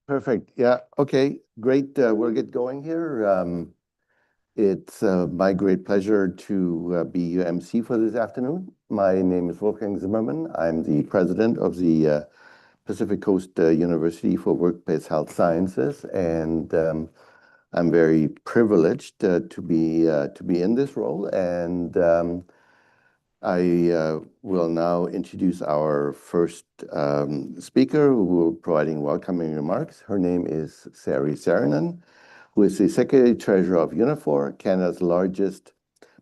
Perfect. Yeah. Okay. Great. We'll get going here. It's my great pleasure to be your MC for this afternoon. My name is Wolfgang Zimmermann. I'm the president of the Pacific Coast University for Workplace Health Sciences, and I'm very privileged to be in this role. And I will now introduce our first speaker who will be providing welcoming remarks. Her name is Sari Saarinen, who is the Secretary Treasurer of Unifor, Canada's largest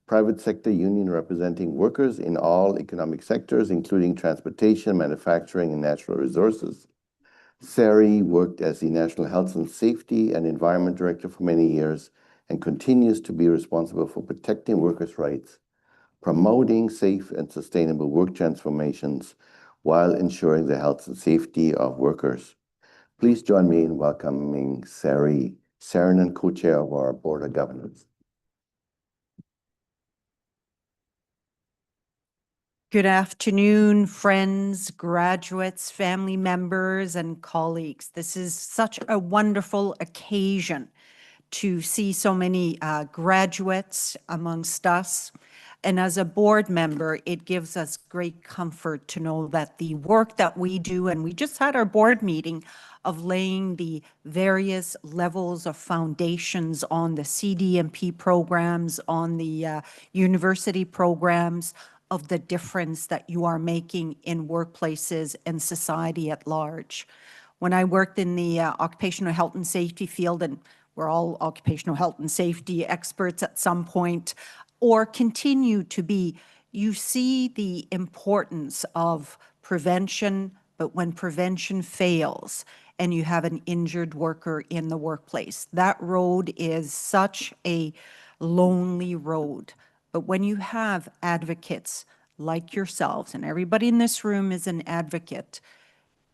private sector union representing workers in all economic sectors, including transportation, manufacturing, and natural resources. Sari worked as the National Health and Safety and Environment Director for many years and continues to be responsible for protecting workers' rights, promoting safe and sustainable work transformations while ensuring the health and safety of workers. Please join me in welcoming Sari Saarinen, co-chair of our Board of Governors. Good afternoon, friends, graduates, family members, and colleagues. This is such a wonderful occasion to see so many graduates amongst us. And as a board member, it gives us great comfort to know that the work that we do, and we just had our board meeting of laying the various levels of foundations on the CDMP programs, on the university programs, of the difference that you are making in workplaces and society at large. When I worked in the occupational health and safety field, and we're all occupational health and safety experts at some point, or continue to be, you see the importance of prevention, but when prevention fails and you have an injured worker in the workplace, that road is such a lonely road. But when you have advocates like yourselves, and everybody in this room is an advocate,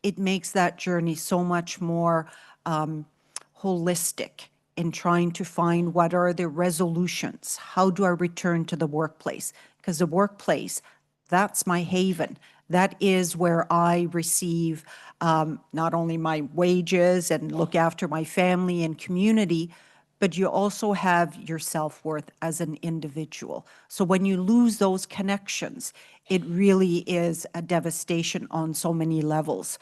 it makes that journey so much more holistic in trying to find what are the resolutions. How do I return to the workplace? Because the workplace, that's my haven. That is where I receive not only my wages and look after my family and community, but you also have your self-worth as an individual. So when you lose those connections, it really is a devastation on so many levels.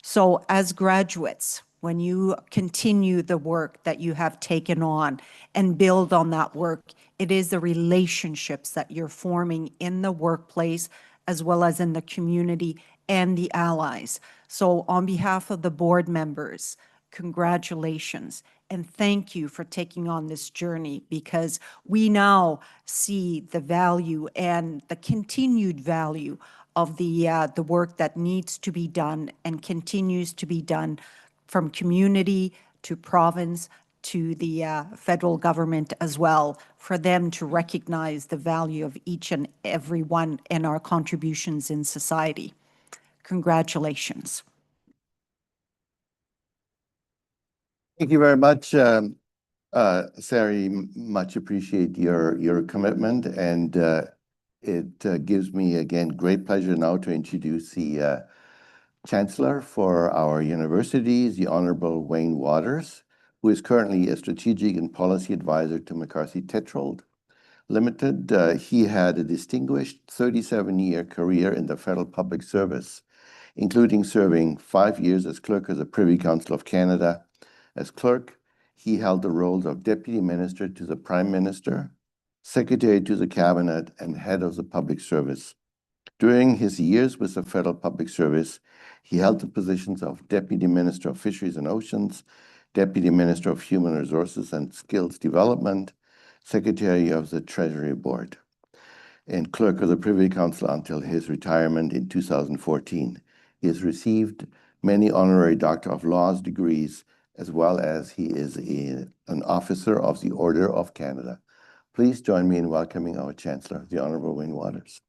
So as graduates, when you continue the work that you have taken on and build on that work, it is the relationships that you're forming in the workplace as well as in the community and the allies. So on behalf of the board members, congratulations and thank you for taking on this journey, because we now see the value and the continued value of the work that needs to be done and continues to be done from community to province to the federal government as well, for them to recognize the value of each and every one and our contributions in society. Congratulations. Thank you very much, Sari. Much appreciate your commitment, and it gives me again great pleasure now to introduce the Chancellor for our universities, the Honorable Wayne Waters, who is currently a strategic and policy advisor to McCarthy Tetrold Limited. He had a distinguished 37-year career in the federal public service, including serving 5 years as clerk of the Privy Council of Canada. As clerk, he held the roles of Deputy Minister to the Prime Minister, Secretary to the Cabinet, and Head of the Public Service. During his years with the Federal Public Service, he held the positions of Deputy Minister of Fisheries and Oceans, Deputy Minister of Human Resources and Skills Development, Secretary of the Treasury Board, and Clerk of the Privy Council until his retirement in 2014. He has received many honorary Doctor of Laws degrees, as well as he is an officer of the Order of Canada. Please join me in welcoming our Chancellor, the Honorable Wayne Waters.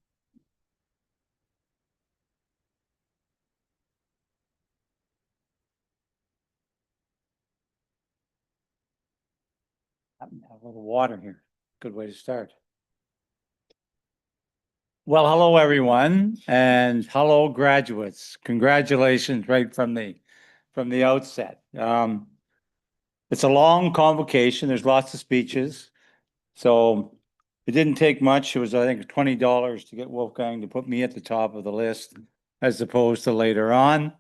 Have a little water here. Good way to start. Well, hello, everyone, and hello, graduates. Congratulations right from the from the outset. It's a long convocation. There's lots of speeches. So it didn't take much. It was, I think, $20 to get Wolfgang to put me at the top of the list as opposed to later on.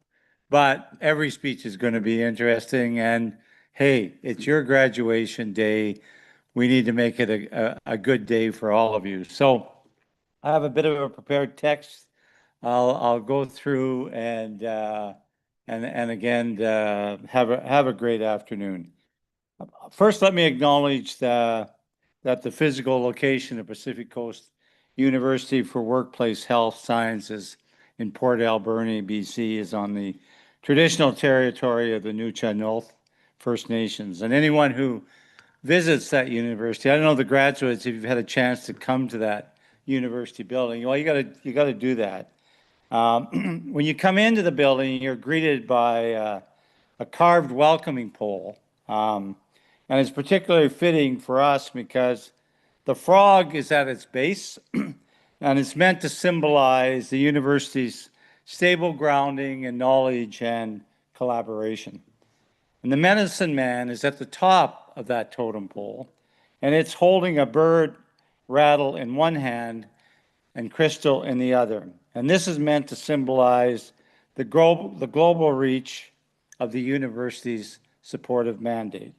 But every speech is going to be interesting. And hey, it's your graduation day. We need to make it a good day for all of you. So I have a bit of a prepared text. I'll go through and again have a great afternoon. First, let me acknowledge that the physical location of Pacific Coast University for Workplace Health Sciences in Port Alberni, BC, is on the traditional territory of the Nuu-chah-nulth First Nations. And anyone who visits that university, I don't know the graduates, if you've had a chance to come to that university building, well, you got to do that. When you come into the building, you're greeted by a carved welcoming pole. And it's particularly fitting for us because the frog is at its base and it's meant to symbolize the university's stable grounding in knowledge and collaboration. And the medicine man is at the top of that totem pole, and it's holding a bird rattle in one hand and crystal in the other. And this is meant to symbolize the global reach of the university's supportive mandate.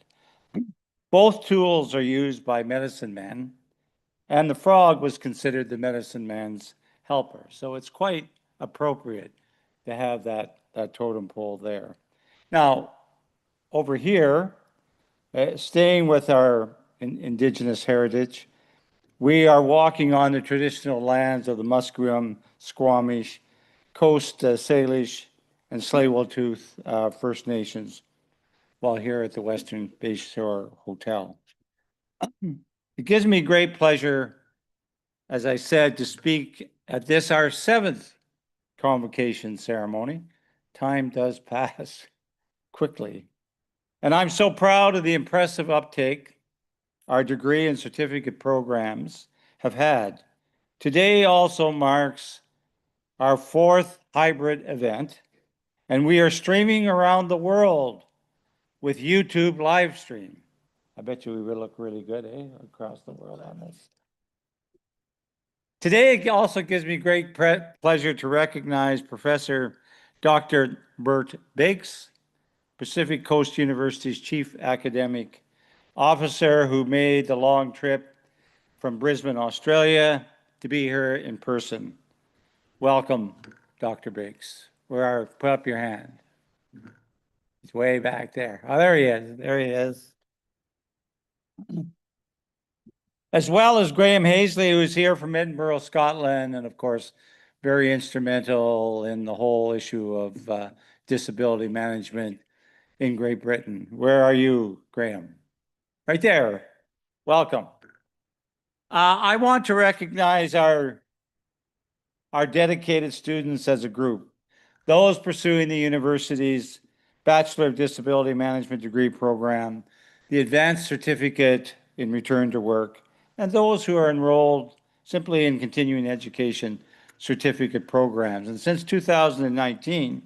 Both tools are used by medicine men, and the frog was considered the medicine man's helper. So it's quite appropriate to have that totem pole there. Now, over here, staying with our Indigenous heritage, we are walking on the traditional lands of the Musqueam, Squamish, Coast Salish, and Tsleil-Waututh First Nations while here at the Western Bayshore Hotel. It gives me great pleasure, as I said, to speak at this, our 7th convocation ceremony. Time does pass quickly. And I'm so proud of the impressive uptake our degree and certificate programs have had. Today also marks our 4th hybrid event, and we are streaming around the world with YouTube live stream. I bet you we would look really good, across the world on this. Today, it also gives me great pleasure to recognize Professor Dr. Bert Bakes, Pacific Coast University's Chief Academic Officer, who made the long trip from Brisbane, Australia, to be here in person. Welcome, Dr. Bakes. Put up your hand. He's way back there. Oh, there he is. There he is. As well as Graham Hazley, who's here from Edinburgh, Scotland, and of course, very instrumental in the whole issue of disability management in Great Britain. Where are you, Graham? Right there. Welcome. I want to recognize our dedicated students as a group, those pursuing the university's Bachelor of Disability Management degree program, the Advanced Certificate in Return to Work, and those who are enrolled simply in continuing education certificate programs. And since 2019,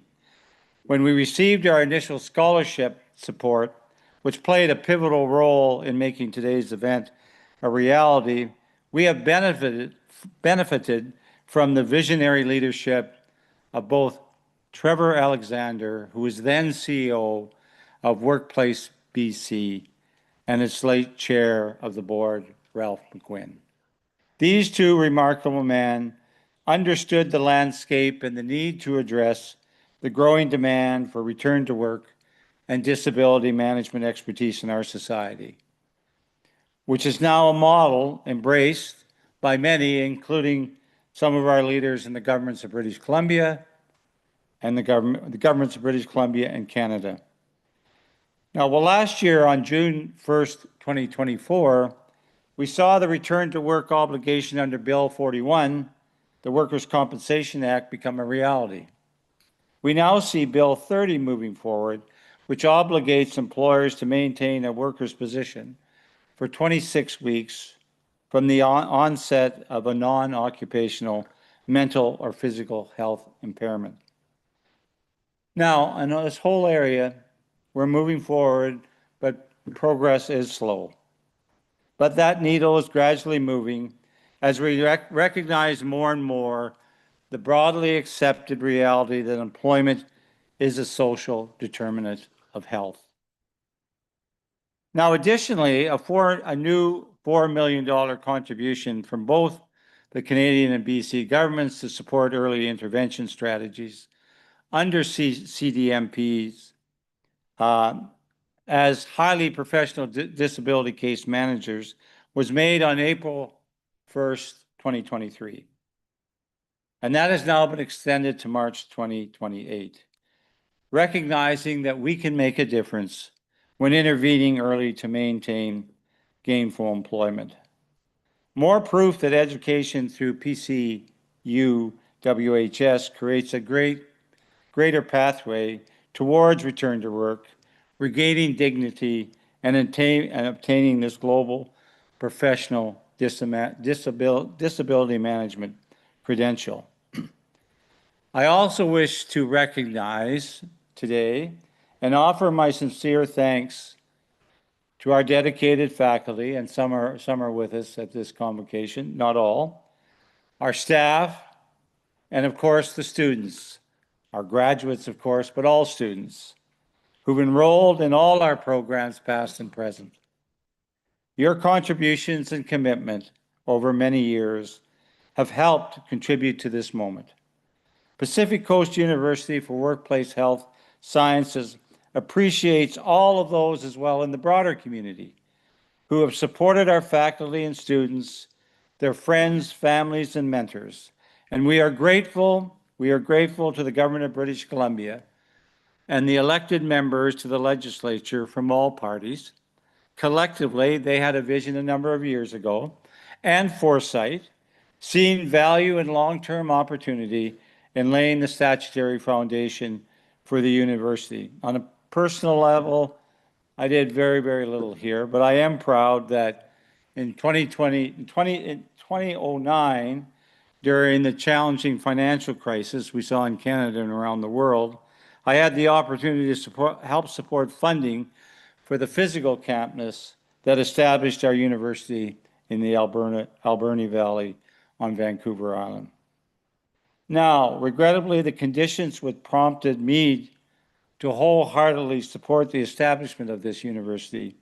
when we received our initial scholarship support, which played a pivotal role in making today's event a reality, we have benefited from the visionary leadership of both Trevor Alexander, who was then CEO of Workplace BC, and its late chair of the board, Ralph McQuinn. These two remarkable men understood the landscape and the need to address the growing demand for return to work and disability management expertise in our society, which is now a model embraced by many, including some of our leaders in the governments of British Columbia and the governments of British Columbia and Canada. Now, well, last year on June 1st, 2024, we saw the return to work obligation under Bill 41, the Workers' Compensation Act, become a reality. We now see Bill 30 moving forward, which obligates employers to maintain a worker's position for 26 weeks from the onset of a non-occupational mental or physical health impairment. Now, I know this whole area, we're moving forward, but progress is slow. But that needle is gradually moving as we recognize more and more the broadly accepted reality that employment is a social determinant of health. Now, additionally, a new $4 million contribution from both the Canadian and BC governments to support early intervention strategies under CDMPs as highly professional disability case managers was made on April 1st, 2023. And that has now been extended to March 2028, recognizing that we can make a difference when intervening early to maintain gainful employment. More proof that education through PCU-WHS creates a greater pathway towards return to work, regaining dignity, and obtaining this global professional disability management credential. I also wish to recognize today and offer my sincere thanks to our dedicated faculty, and some are with us at this convocation, not all, our staff, and of course the students, our graduates of course, but all students who've enrolled in all our programs past and present. Your contributions and commitment over many years have helped contribute to this moment. Pacific Coast University for Workplace Health Sciences appreciates all of those as well in the broader community who have supported our faculty and students, their friends, families, and mentors. And we are grateful to the Government of British Columbia and the elected members to the legislature from all parties. Collectively, they had a vision a number of years ago and foresight, seeing value and long-term opportunity in laying the statutory foundation for the university. On a personal level, I did very, very little here, but I am proud that in 2009, during the challenging financial crisis we saw in Canada and around the world, I had the opportunity to help support funding for the physical campus that established our university in the Alberni Valley on Vancouver Island. Now, regrettably, the conditions which prompted me to wholeheartedly support the establishment of this university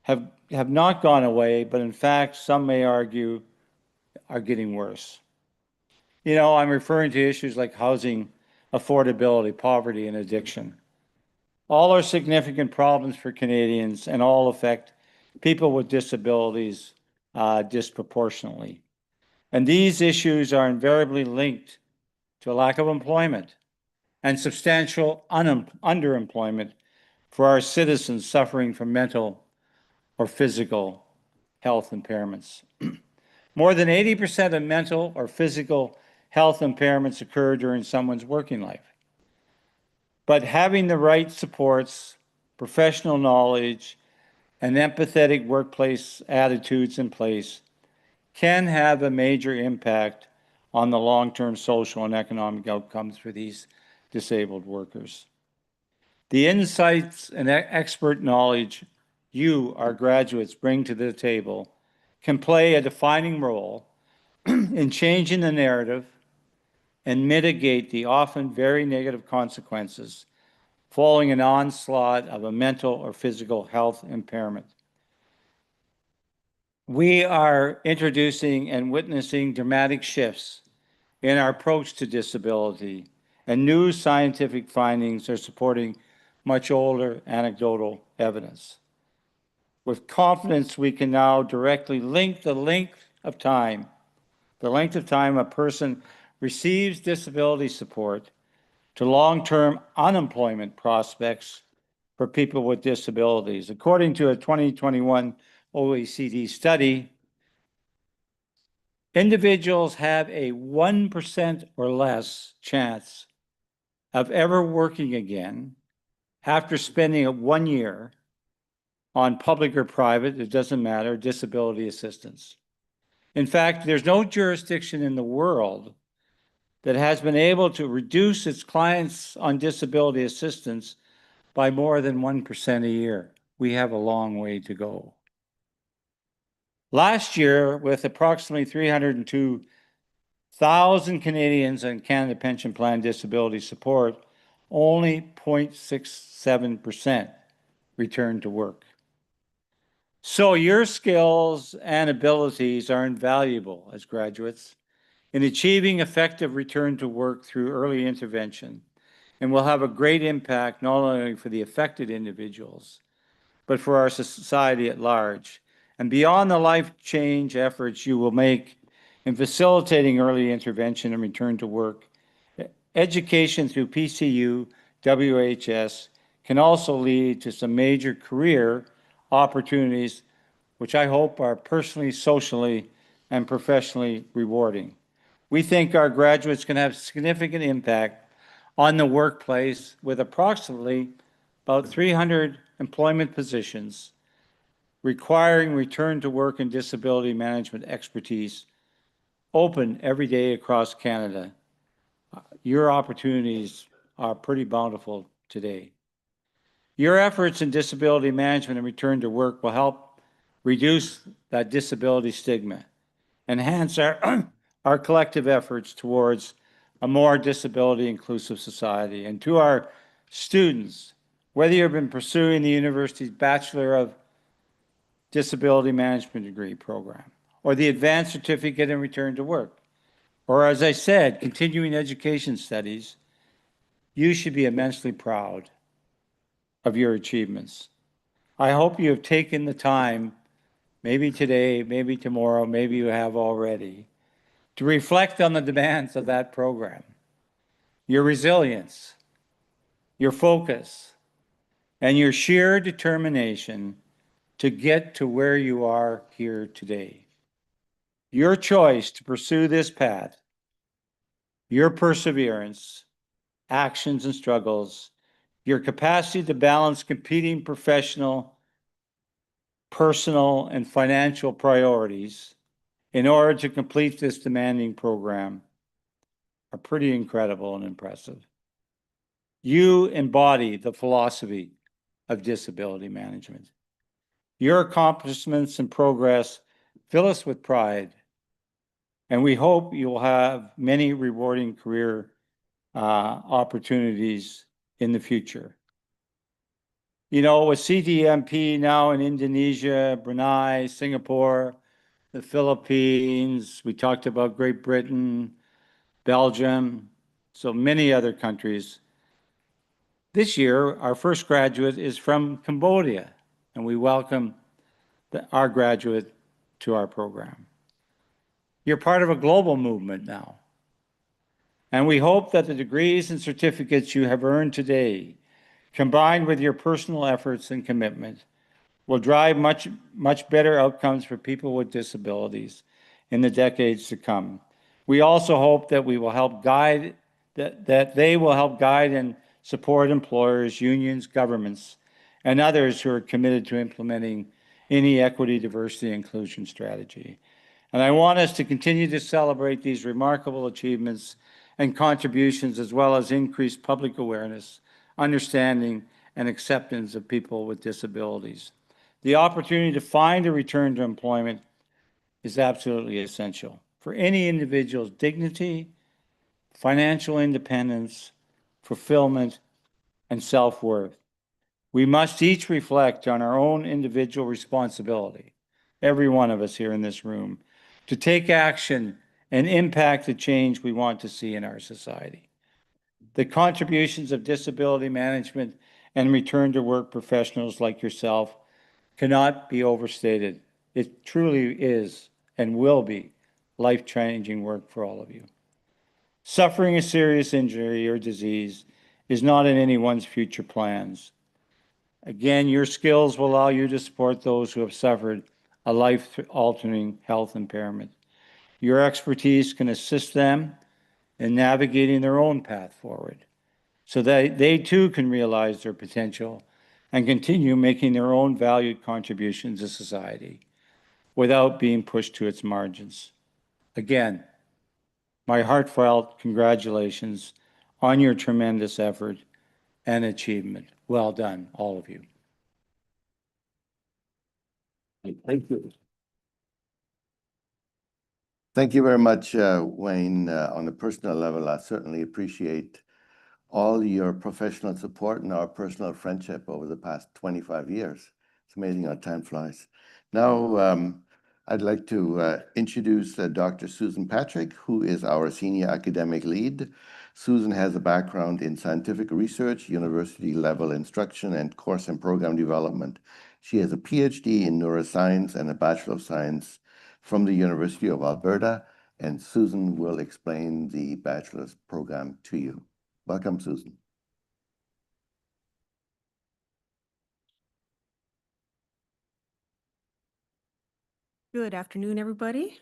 have not gone away, but in fact, some may argue, are getting worse. You know, I'm referring to issues like housing affordability, poverty, and addiction. All are significant problems for Canadians and all affect people with disabilities disproportionately. And these issues are invariably linked to a lack of employment and substantial underemployment for our citizens suffering from mental or physical health impairments. More than 80% of mental or physical health impairments occur during someone's working life. But having the right supports, professional knowledge, and empathetic workplace attitudes in place can have a major impact on the long-term social and economic outcomes for these disabled workers. The insights and expert knowledge you, our graduates, bring to the table can play a defining role in changing the narrative and mitigate the often very negative consequences following an onslaught of a mental or physical health impairment. We are introducing and witnessing dramatic shifts in our approach to disability, and new scientific findings are supporting much older anecdotal evidence. With confidence, we can now directly link the length of time a person receives disability support to long-term unemployment prospects for people with disabilities. According to a 2021 OECD study, individuals have a 1% or less chance of ever working again after spending 1 year on public or private, it doesn't matter, disability assistance. In fact, there's no jurisdiction in the world that has been able to reduce its clients on disability assistance by more than 1% a year. We have a long way to go. Last year, with approximately 302,000 Canadians on Canada Pension Plan disability support, only 0.67% returned to work. So your skills and abilities are invaluable as graduates in achieving effective return to work through early intervention, and will have a great impact not only for the affected individuals, but for our society at large. And beyond the life change efforts you will make in facilitating early intervention and return to work, education through PCU-WHS can also lead to some major career opportunities, which I hope are personally, socially, and professionally rewarding. We think our graduates can have significant impact on the workplace with approximately about 300 employment positions requiring return to work and disability management expertise open every day across Canada. Your opportunities are pretty bountiful today. Your efforts in disability management and return to work will help reduce that disability stigma, enhance our collective efforts towards a more disability inclusive society. And to our students, whether you've been pursuing the university's Bachelor of Disability Management degree program, or the Advanced Certificate in Return to Work, or as I said, continuing education studies, you should be immensely proud of your achievements. I hope you have taken the time, maybe today, maybe tomorrow, maybe you have already, to reflect on the demands of that program, your resilience, your focus, and your sheer determination to get to where you are here today. Your choice to pursue this path, your perseverance, actions and struggles, your capacity to balance competing professional, personal, and financial priorities in order to complete this demanding program are pretty incredible and impressive. You embody the philosophy of disability management. Your accomplishments and progress fill us with pride, and we hope you will have many rewarding career opportunities in the future. You know, with CDMP now in Indonesia, Brunei, Singapore, the Philippines, we talked about Great Britain, Belgium, so many other countries. This year, our first graduate is from Cambodia, and we welcome our graduate to our program. You're part of a global movement now, and we hope that the degrees and certificates you have earned today, combined with your personal efforts and commitment, will drive much better outcomes for people with disabilities in the decades to come. We also hope that we will help guide, that they will help guide and support employers, unions, governments, and others who are committed to implementing any equity, diversity, inclusion strategy. And I want us to continue to celebrate these remarkable achievements and contributions, as well as increase public awareness, understanding, and acceptance of people with disabilities. The opportunity to find a return to employment is absolutely essential for any individual's dignity, financial independence, fulfillment, and self-worth. We must each reflect on our own individual responsibility, every one of us here in this room, to take action and impact the change we want to see in our society. The contributions of disability management and return to work professionals like yourself cannot be overstated. It truly is and will be life-changing work for all of you. Suffering a serious injury or disease is not in anyone's future plans. Again, your skills will allow you to support those who have suffered a life-altering health impairment. Your expertise can assist them in navigating their own path forward, so that they too can realize their potential and continue making their own valued contributions to society without being pushed to its margins. Again, my heartfelt congratulations on your tremendous effort and achievement. Well done, all of you. Thank you. Thank you very much, Wayne. On a personal level, I certainly appreciate all your professional support and our personal friendship over the past 25 years. It's amazing how time flies. Now, I'd like to introduce Dr. Susan Patrick, who is our senior academic lead. Susan has a background in scientific research, university level instruction, and course and program development. She has a PhD in neuroscience and a Bachelor of Science from the University of Alberta, and Susan will explain the bachelor's program to you. Welcome, Susan. Good afternoon, everybody.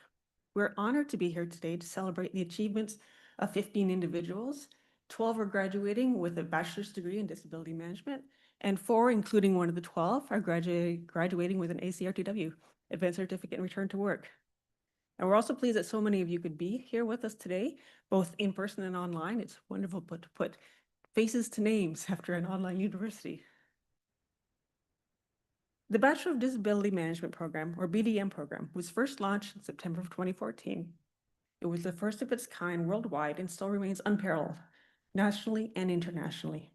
We're honored to be here today to celebrate the achievements of 15 individuals. 12 are graduating with a bachelor's degree in disability management, and 4, including one of the 12, are graduating with an ACRTW, Advanced Certificate in Return to Work. And we're also pleased that so many of you could be here with us today, both in person and online. It's wonderful to put faces to names after an online university. The Bachelor of Disability Management Program, or BDM program, was first launched in September of 2014. It was the first of its kind worldwide and still remains unparalleled, nationally and internationally.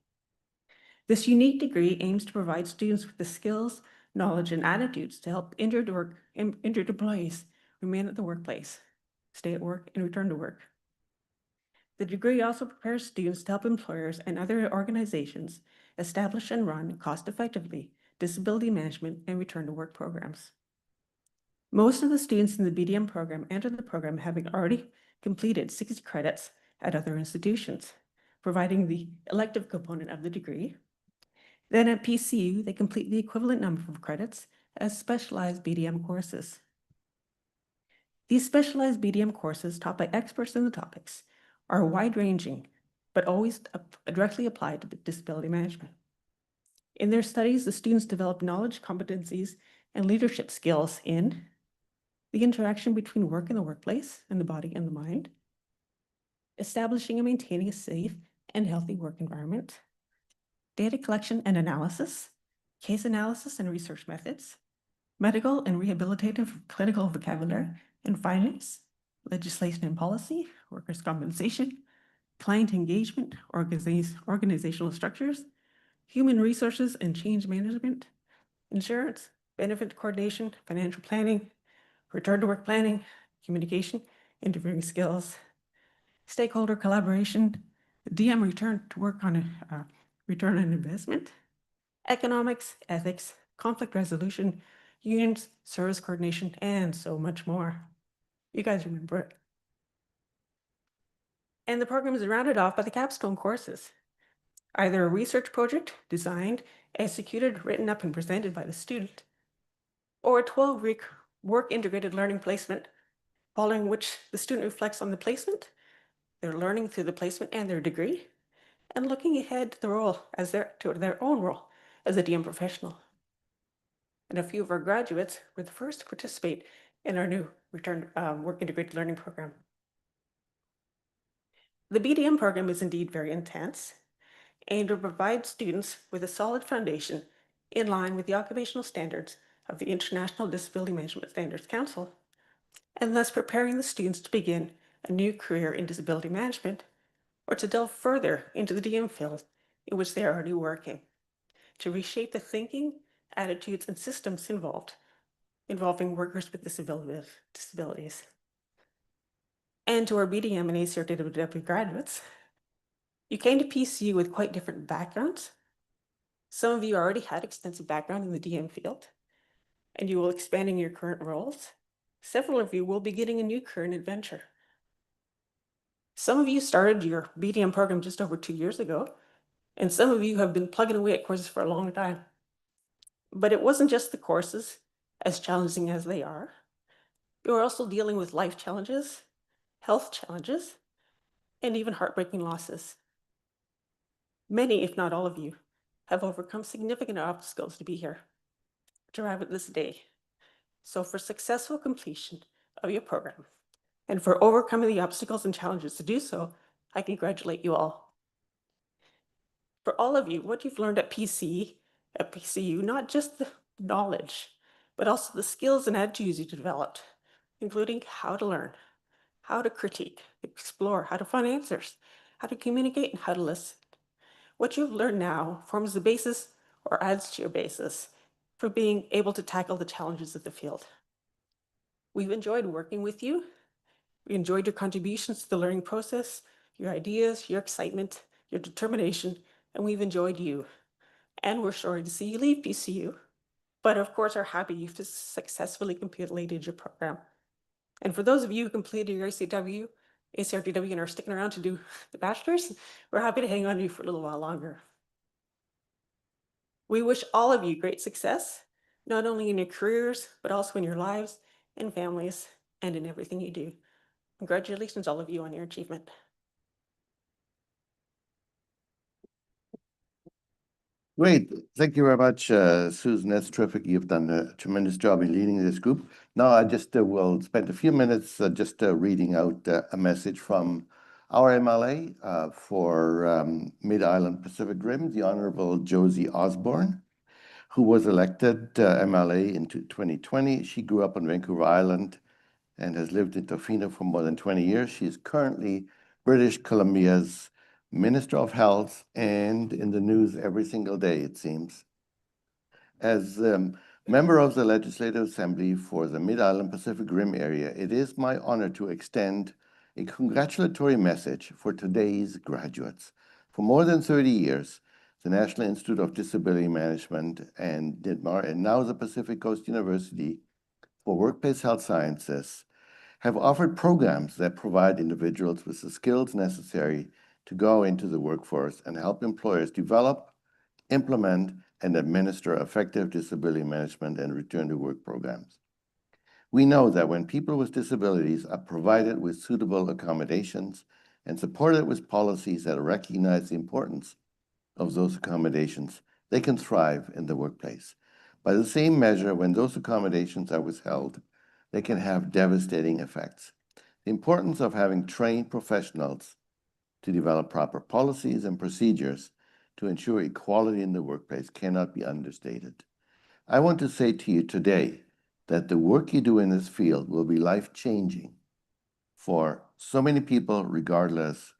This unique degree aims to provide students with the skills, knowledge, and attitudes to help injured employees remain at the workplace, stay at work, and return to work. The degree also prepares students to help employers and other organizations establish and run cost-effectively disability management and return to work programs. Most of the students in the BDM program enter the program having already completed 60 credits at other institutions, providing the elective component of the degree. Then at PCU, they complete the equivalent number of credits as specialized BDM courses. These specialized BDM courses, taught by experts in the topics, are wide-ranging, but always directly applied to disability management. In their studies, the students develop knowledge, competencies, and leadership skills in the interaction between work and the workplace and the body and the mind, establishing and maintaining a safe and healthy work environment, data collection and analysis, case analysis and research methods, medical and rehabilitative clinical vocabulary and finance, legislation and policy, workers' compensation, client engagement, organizational structures, human resources and change management, insurance, benefit coordination, financial planning, return to work planning, communication, interviewing skills, stakeholder collaboration, DM return to work on a return on investment, economics, ethics, conflict resolution, unions, service coordination, and so much more. You guys remember it. And the program is rounded off by the capstone courses, either a research project designed, executed, written up, and presented by the student, or a 12-week work integrated learning placement, following which the student reflects on the placement, their learning through the placement and their degree, and looking ahead to their own role as a DM professional. And a few of our graduates were the first to participate in our new work integrated learning program. The BDM program is indeed very intense, aimed to provide students with a solid foundation in line with the occupational standards of the International Disability Management Standards Council, and thus preparing the students to begin a new career in disability management or to delve further into the DM field in which they are already working, to reshape the thinking, attitudes, and systems involving workers with disabilities. And to our BDM and ACRTW graduates, you came to PCU with quite different backgrounds. Some of you already had extensive background in the DM field, and you will expand in your current roles. Several of you will be getting a new career and adventure. Some of you started your BDM program just over 2 years ago, and some of you have been plugging away at courses for a long time. But it wasn't just the courses, as challenging as they are. You're also dealing with life challenges, health challenges, and even heartbreaking losses. Many, if not all of you, have overcome significant obstacles to be here, to arrive at this day. So for successful completion of your program, And for overcoming the obstacles and challenges to do so, I congratulate you all. For all of you, what you've learned at PCU, not just the knowledge, but also the skills and attitudes you developed, including how to learn, how to critique, explore, how to find answers, how to communicate, and how to listen. What you've learned now forms the basis or adds to your basis for being able to tackle the challenges of the field. We've enjoyed working with you. We enjoyed your contributions to the learning process, your ideas, your excitement, your determination, and we've enjoyed you. And we're sorry to see you leave PCU, but of course are happy you've successfully completed your program. And for those of you who completed your ACRDW and are sticking around to do the bachelor's, we're happy to hang on to you for a little while longer. We wish all of you great success, not only in your careers, but also in your lives and families and in everything you do. Congratulations, all of you, on your achievement. Great. Thank you very much, Susan. That's terrific. You've done a tremendous job in leading this group. Now I just will spend a few minutes just reading out a message from our MLA for Mid-Island Pacific Rim, the Honorable Josie Osborne, who was elected MLA in 2020. She grew up on Vancouver Island and has lived in Tofino for more than 20 years. She is currently British Columbia's Minister of Health and in the news every single day, it seems. As member of the Legislative Assembly for the Mid-Island Pacific Rim area, it is my honor to extend a congratulatory message for today's graduates. For more than 30 years, the National Institute of Disability Management and NIDMAR, and now the Pacific Coast University for Workplace Health Sciences, have offered programs that provide individuals with the skills necessary to go into the workforce and help employers develop, implement, and administer effective disability management and return to work programs. We know that when people with disabilities are provided with suitable accommodations and supported with policies that recognize the importance of those accommodations, they can thrive in the workplace. By the same measure, when those accommodations are withheld, they can have devastating effects. The importance of having trained professionals to develop proper policies and procedures to ensure equality in the workplace cannot be understated. I want to say to you today that the work you do in this field will be life-changing for so many people, regardless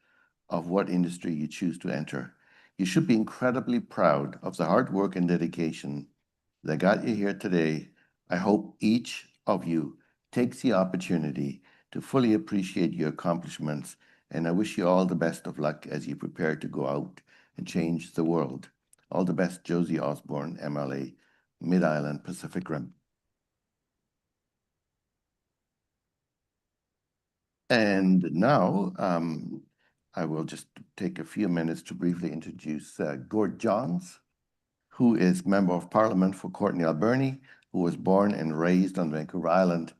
of what industry you choose to enter. You should be incredibly proud of the hard work and dedication that got you here today. I hope each of you takes the opportunity to fully appreciate your accomplishments, and I wish you all the best of luck as you prepare to go out and change the world. All the best, Josie Osborne, MLA, Mid-Island Pacific Rim. And now I will just take a few minutes to briefly introduce Gord Johns, who is Member of Parliament for Courtenay Alberni, who was born and raised on Vancouver Island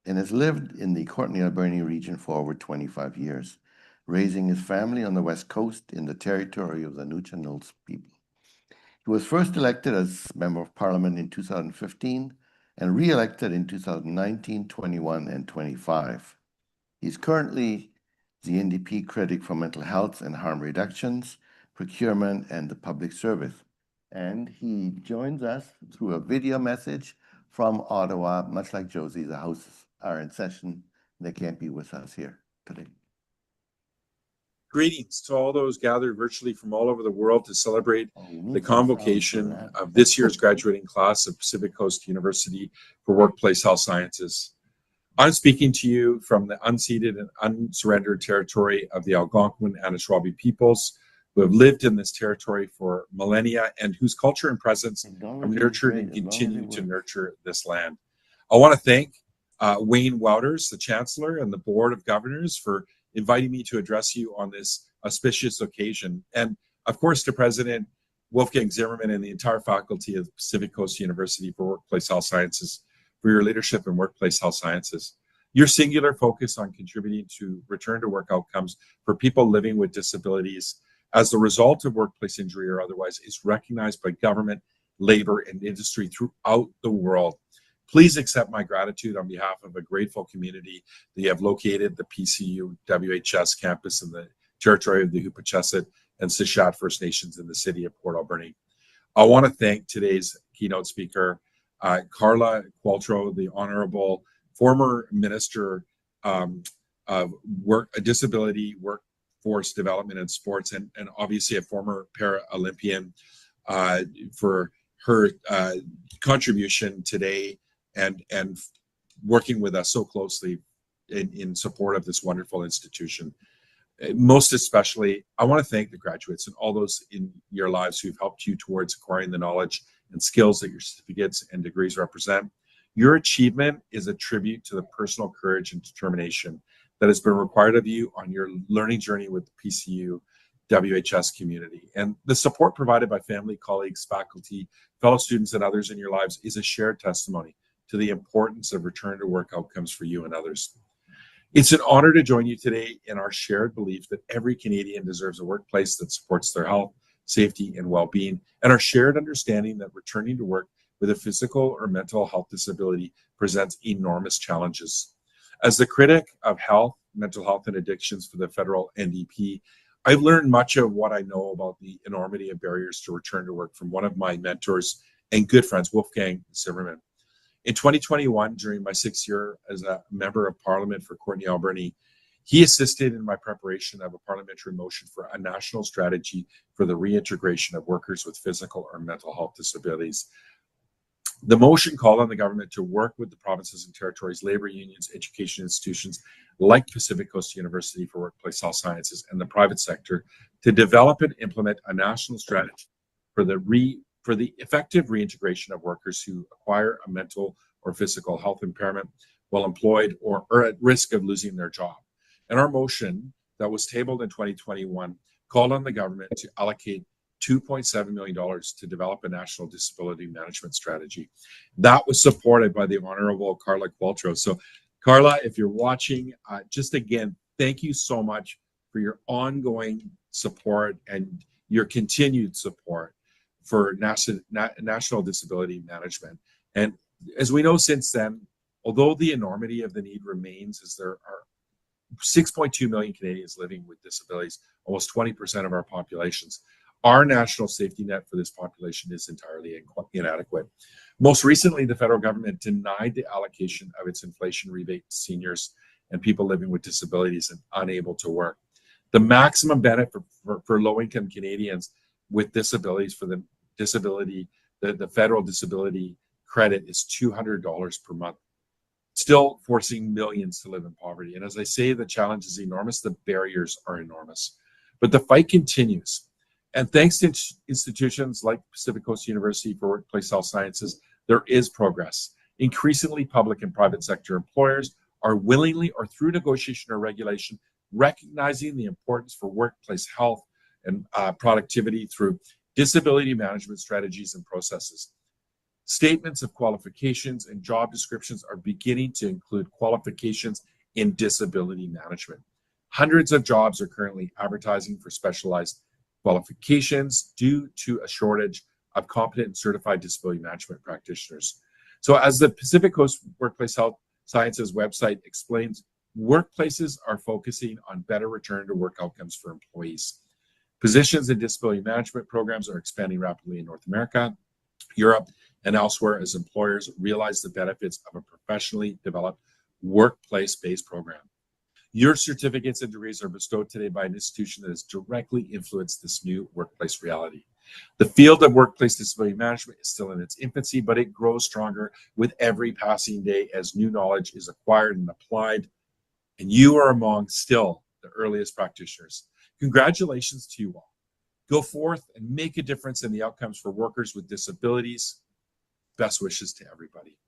and has lived in the Courtenay Alberni region for over 25 years, raising his family on the West Coast in the territory of the Nuu-chah-nulth people. He was first elected as Member of Parliament in 2015 and re-elected in 2019, 21, and 25. He's currently the NDP critic for mental health and harm reductions, procurement, and the public service. And he joins us through a video message from Ottawa. Much like Josie, the houses are in session. They can't be with us here today. Greetings to all those gathered virtually from all over the world to celebrate the some sound for convocation that. of this year's graduating class of Pacific Coast University for Workplace Health Sciences. I'm speaking to you from the unceded and unsurrendered territory of the Algonquin and Anishinaabe peoples who have lived in this territory for millennia and whose culture and presence have nurtured and continue to nurture this land. I want to thank Wayne Wouters, the Chancellor, and the Board of Governors for inviting me to address you on this auspicious occasion. And of course, to President Wolfgang Zimmerman and the entire faculty of Pacific Coast University for Workplace Health Sciences for your leadership in workplace health sciences. Your singular focus on contributing to return to work outcomes for people living with disabilities as the result of workplace injury or otherwise is recognized by government, labor, and industry throughout the world. Please accept my gratitude on behalf of a grateful community that you have located the PCU-WHS campus in the territory of the Huipachesset and Sishat First Nations in the city of Port Alberni. I want to thank today's keynote speaker, Carla Qualtrough, the Honorable former Minister of Disability, Workforce Development and Sports, and obviously a former Paralympian, for her contribution today and working with us so closely in support of this wonderful institution. Most especially, I want to thank the graduates and all those in your lives who've helped you towards acquiring the knowledge and skills that your certificates and degrees represent. Your achievement is a tribute to the personal courage and determination that has been required of you on your learning journey with the PCU-WHS community. And the support provided by family, colleagues, faculty, fellow students, and others in your lives is a shared testimony to the importance of return to work outcomes for you and others. It's an honor to join you today in our shared belief that every Canadian deserves a workplace that supports their health, safety, and well-being, and our shared understanding that returning to work with a physical or mental health disability presents enormous challenges. As the critic of health, mental health, and addictions for the federal NDP, I've learned much of what I know about the enormity of barriers to return to work from one of my mentors and good friends, Wolfgang Zimmerman. In 2021, during my 6th year as a member of Parliament for Courtenay Alberni, he assisted in my preparation of a parliamentary motion for a national strategy for the reintegration of workers with physical or mental health disabilities. The motion called on the government to work with the provinces and territories, labor unions, education institutions like Pacific Coast University for Workplace Health Sciences, and the private sector to develop and implement a national strategy for the effective reintegration of workers who acquire a mental or physical health impairment while employed or at risk of losing their job. And our motion that was tabled in 2021 called on the government to allocate $2.7 million to develop a national disability management strategy. That was supported by the Honorable Carla Qualtrough. So Carla, if you're watching, just again, thank you so much for your ongoing support and your continued support for national disability management. And as we know since then, although the enormity of the need remains, as there are 6.2 million Canadians living with disabilities, almost 20% of our populations, our national safety net for this population is entirely inadequate. Most recently, the federal government denied the allocation of its inflation rebate to seniors and people living with disabilities and unable to work. The maximum benefit for low-income Canadians with disabilities for the federal disability credit is $200 per month, still forcing millions to live in poverty. And as I say, the challenge is enormous, the barriers are enormous. But the fight continues. And thanks to institutions like Pacific Coast University for Workplace Health Sciences, there is progress. Increasingly, public and private sector employers are willingly or through negotiation or regulation recognizing the importance for workplace health and productivity through disability management strategies and processes. Statements of qualifications and job descriptions are beginning to include qualifications in disability management. Hundreds of jobs are currently advertising for specialized qualifications due to a shortage of competent and certified disability management practitioners. So as the Pacific Coast Workplace Health Sciences website explains, workplaces are focusing on better return to work outcomes for employees. Positions in disability management programs are expanding rapidly in North America, Europe, and elsewhere as employers realize the benefits of a professionally developed workplace-based program. Your certificates and degrees are bestowed today by an institution that has directly influenced this new workplace reality. The field of workplace disability management is still in its infancy, but it grows stronger with every passing day as new knowledge is acquired and applied. And you are among still the earliest practitioners. Congratulations to you all. Go forth and make a difference in the outcomes for workers with disabilities. Best wishes to everybody.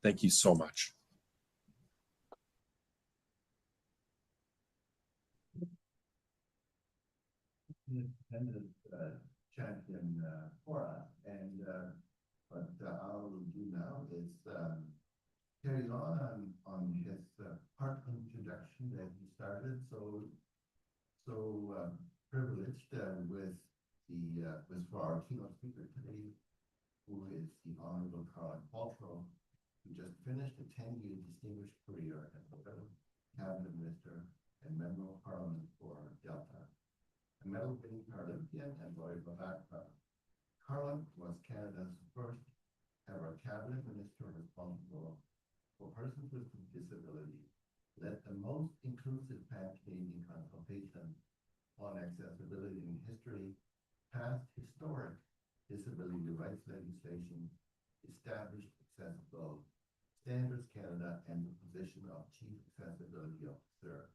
Thank you so much. Independent champion for us, and what I'll do now is carry on his part introduction that he started. So privileged with for our keynote speaker today, who is the Honorable Carla Qualtrough, who just finished a 10-year distinguished career as a federal cabinet minister and member of parliament for Delta, a medal-winning Paralympian and lawyer from background. Carla was Canada's first ever cabinet minister responsible for persons with disability, led the most inclusive pan-Canadian consultation on accessibility in history, passed historic disability rights legislation, established Accessible Standards Canada and the position of Chief Accessibility Officer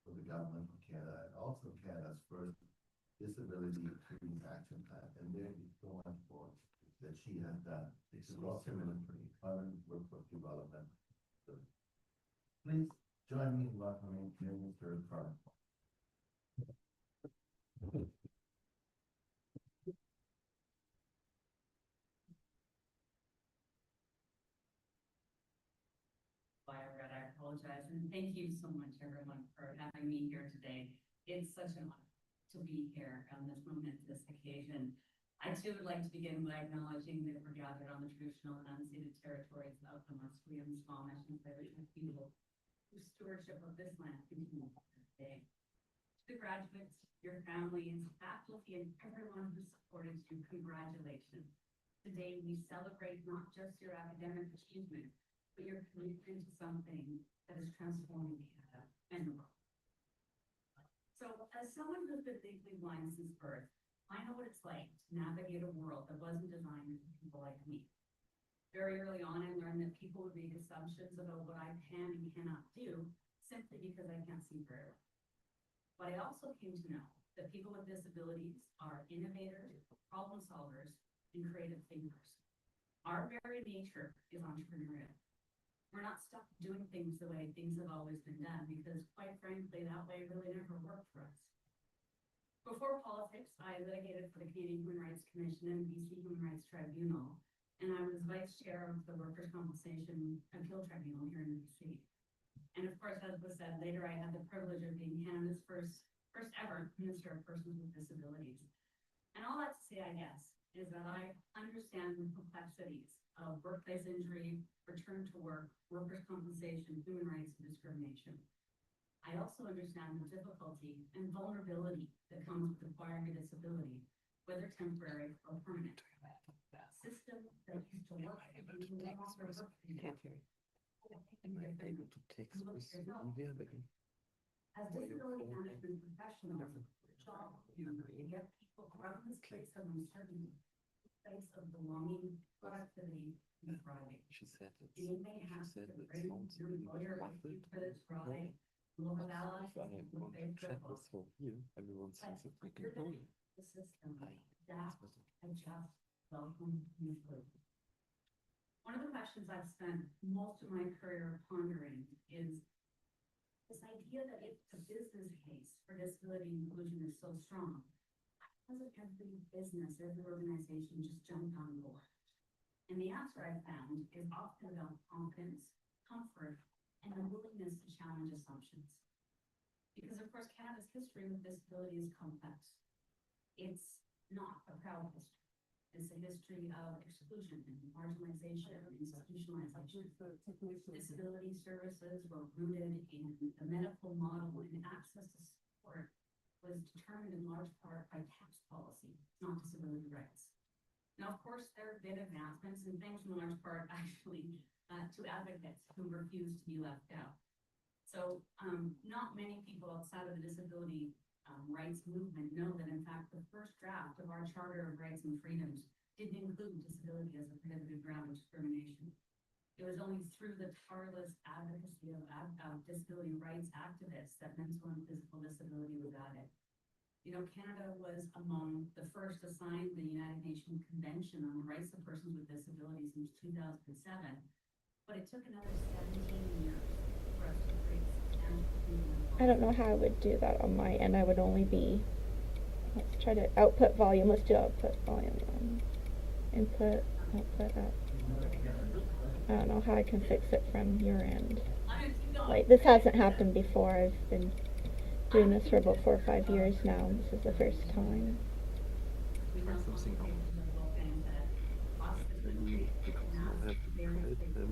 for the Government of Canada, and also Canada's first Disability Inclusion Action Plan. And there is so much more that she has done. This is also military, current workforce development. So please join me in welcoming Minister Carla. I apologize, and thank you so much, everyone, for having me here today. It's such an honor to be here on this momentous occasion. I too would like to begin by acknowledging that we're gathered on the traditional and unceded territories of the Musqueam, Squamish, and Tsleil-Waututh people, whose stewardship of this land continues today. To the graduates, your families, faculty, and everyone who supported you, congratulations. Today, we celebrate not just your academic achievement, but your commitment to something that is transforming Canada and the world. So, as someone who's been legally blind since birth, I know what it's like to navigate a world that wasn't designed for people like me. Very early on, I learned that people would make assumptions about what I can and cannot do simply because I can't see very well. But I also came to know that people with disabilities are innovators, problem solvers, and creative thinkers. Our very nature is entrepreneurial. We're not stuck doing things the way things have always been done, because quite frankly, that way really never worked for us. Before politics, I litigated for the Canadian Human Rights Commission and BC Human Rights Tribunal, and I was vice chair of the Workers' Compensation Appeal Tribunal here in BC. And of course, as was said later, I had the privilege of being Canada's first ever Minister of Persons with Disabilities. And all that to say, I guess, is that I understand the complexities of workplace injury, return to work, workers' compensation, human rights, and discrimination. I also understand the difficulty and vulnerability that comes with acquiring a disability, whether temporary or permanent. System that used to work for you no longer work for you. As disability management professionals, job, we get people from this place of uncertainty, place of belonging, productivity, and thriving. You may have to bring your lawyer with you for this ride, local allies, with their triple. But you're going to the system, adapt, adjust, welcome, and improve. One of the questions I've spent most of my career pondering is this idea that if the business case for disability inclusion is so strong, hasn't every business, every organization just jumped on board? And the answer I found is often about confidence, comfort, and the willingness to challenge assumptions. Because of course, Canada's history with disability is complex. It's not a proud history. It's a history of exclusion and marginalization and institutionalization. Disability services were rooted in the medical model, and access to support was determined in large part by tax policy, not disability rights. Now, of course, there have been advancements, and thanks in large part actually to advocates who refuse to be left out. So not many people outside of the disability rights movement know that, in fact, the first draft of our Charter of Rights and Freedoms didn't include disability as a prohibited ground of discrimination. It was only through the tireless advocacy of disability rights activists that mental and physical disability was added. You know, Canada was among the first to sign the United Nations Convention on the Rights of Persons with Disabilities in 2007, but it took another 17 years for us to create substantial human rights. I don't know how I would do that on my end. I would only be, let's try to output volume. Let's do output volume. Input, output up. I don't know how I can fix it from your end. Like, this hasn't happened before. I've been doing this for about 4 or 5 years now. This is the first time. various places.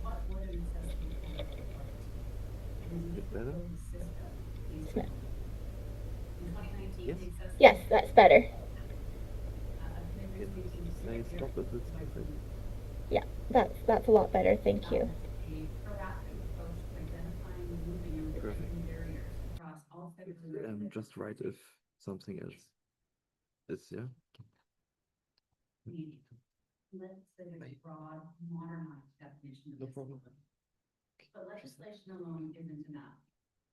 What would an accessible plan look like? And we build a system based on. In 2019, the accessibility. Yes, that's better. Yeah, that's a lot better. Thank you. A proactive approach to identifying, removing, and reducing barriers across all sectors of residential. Just write if something else is, yeah. Meaning, let's say a broad, modernized definition of disability. But legislation alone isn't enough.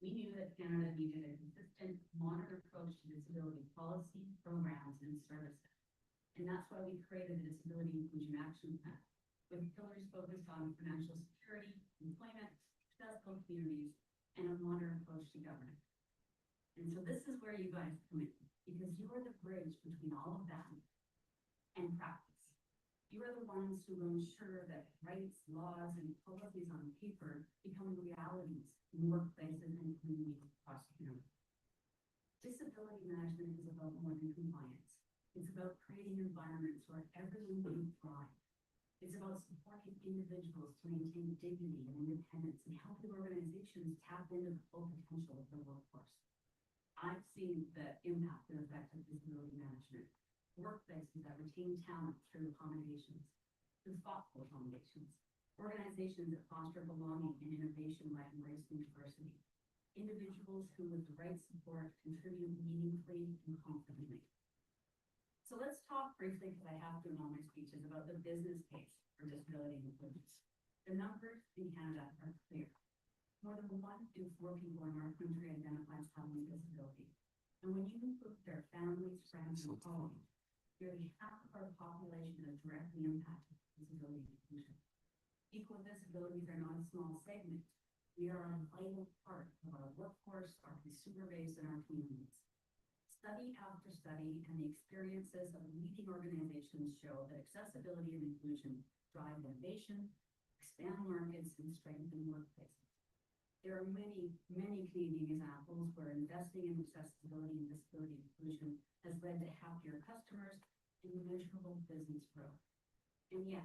We knew that Canada needed a consistent, modern approach to disability policy, programs, and services. And that's why we created the Disability Inclusion Action Plan, with pillars focused on financial security, employment, accessible communities, and a modern approach to governance. And so this is where you guys come in, because you are the bridge between all of that and practice. You are the ones who will ensure that rights, laws, and policies on paper become realities in workplaces and communities across Canada. Disability management is about more than compliance. It's about creating environments where everyone can thrive. It's about supporting individuals to maintain dignity and independence and helping organizations tap into the full potential of their workforce. I've seen the impact and effect of disability management. Workplaces that retain talent through accommodations, through thoughtful accommodations, organizations that foster belonging and innovation by embracing diversity, individuals who with the right support contribute meaningfully and confidently. So let's talk briefly, because I have to in all my speeches, about the business case for disability inclusion. The numbers in Canada are clear. More than 1 in 4 people in our country identifies having a disability. And when you include their families, friends, and colleagues, nearly half of our population is directly impacted by disability inclusion. Equal disabilities are not a small segment. We are a vital part of our workforce, our consumer base, and our communities. Study after study and the experiences of leading organizations show that accessibility and inclusion drive innovation, expand markets, and strengthen workplaces. There are many, many Canadian examples where investing in accessibility and disability inclusion has led to happier customers and measurable business growth. And yet,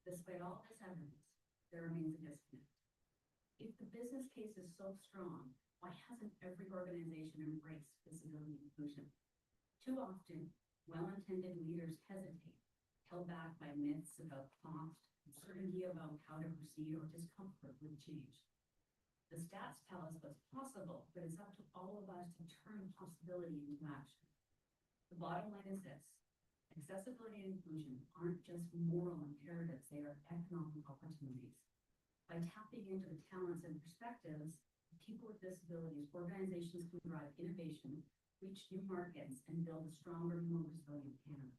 despite all this evidence, there remains a disconnect. If the business case is so strong, why hasn't every organization embraced disability inclusion? Too often, well-intended leaders hesitate, held back by myths about cost, uncertainty about how to proceed, or discomfort with change. The stats tell us what's possible, but it's up to all of us to turn possibility into action. The bottom line is this: accessibility and inclusion aren't just moral imperatives, they are economic opportunities. By tapping into the talents and perspectives of people with disabilities, organizations can drive innovation, reach new markets, and build a stronger, more resilient Canada.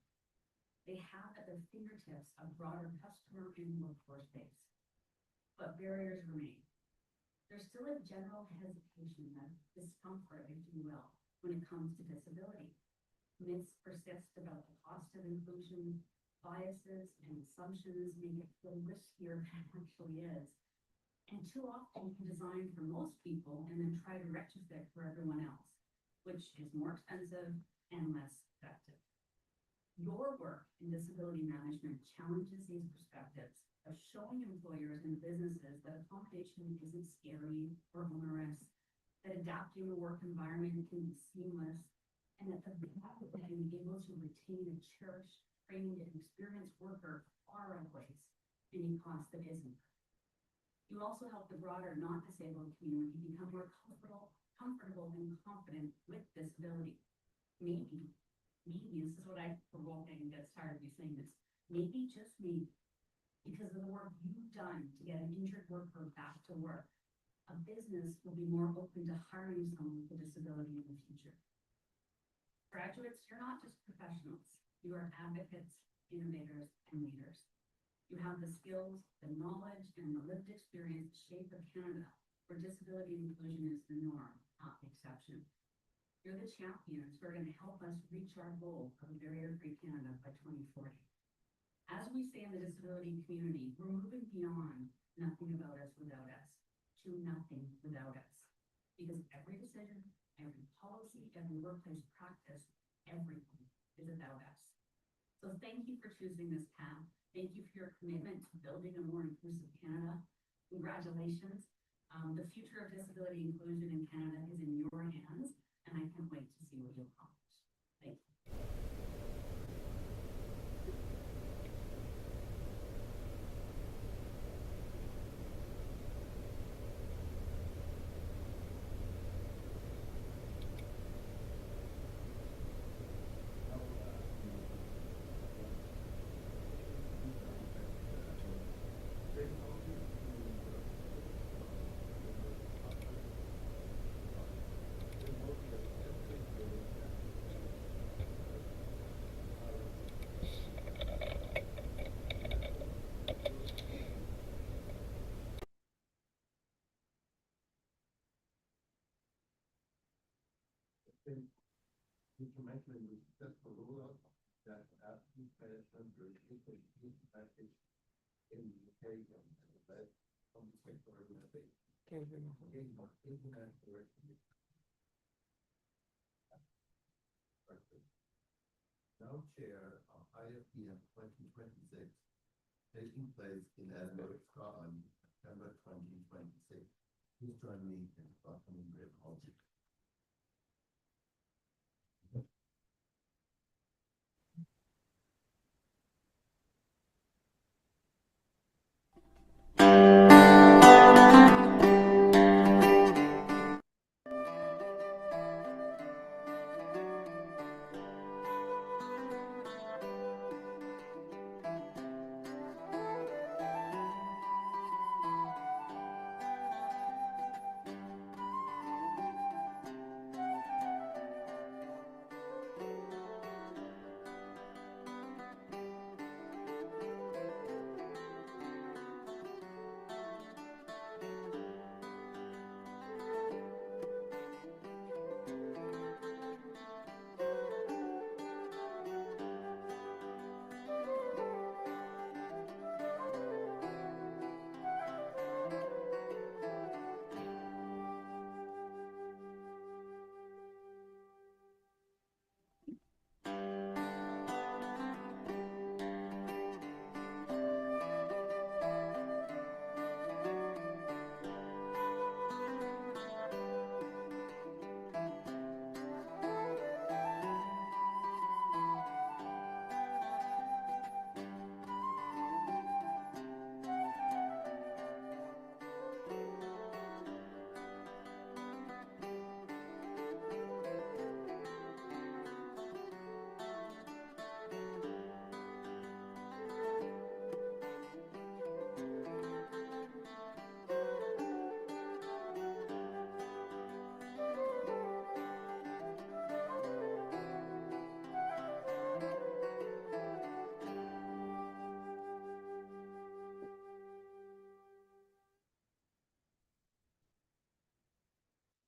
They have at their fingertips a broader customer and workforce base. But barriers remain. There's still a general hesitation, a discomfort, if you will, when it comes to disability. Myths persist about the cost of inclusion, biases and assumptions make it feel riskier than it actually is. And too often designed for most people and then try to retrofit for everyone else, which is more expensive and less effective. Your work in disability management challenges these perspectives of showing employers and businesses that accommodation isn't scary or onerous, that adapting a work environment can be seamless, and that the value of being able to retain a cherished, trained, and experienced worker far outweighs any cost that isn't. You also help the broader non-disabled community become more comfortable and confident with disability. Maybe, this is what I provoke and gets tired of me saying this, maybe, just maybe, because of the work you've done to get an injured worker back to work, a business will be more open to hiring someone with a disability in the future. Graduates, you're not just professionals. You are advocates, innovators, and leaders. You have the skills, the knowledge, and the lived experience to shape a Canada where disability inclusion is the norm, not the exception. You're the champions who are going to help us reach our goal of a barrier-free Canada by 2040. As we say in the disability community, we're moving beyond nothing about us without us to nothing without us. Because every decision, every policy, every workplace practice, everything is about us. So thank you for choosing this path. Thank you for your commitment to building a more inclusive Canada. Congratulations. The future of disability inclusion in Canada is in your hands, and I can't wait to see what you accomplish. Thank you. Now chair of IFPM 2026, taking place in Edinburgh, Scotland, September 2026. Please join me in welcoming Great Hall.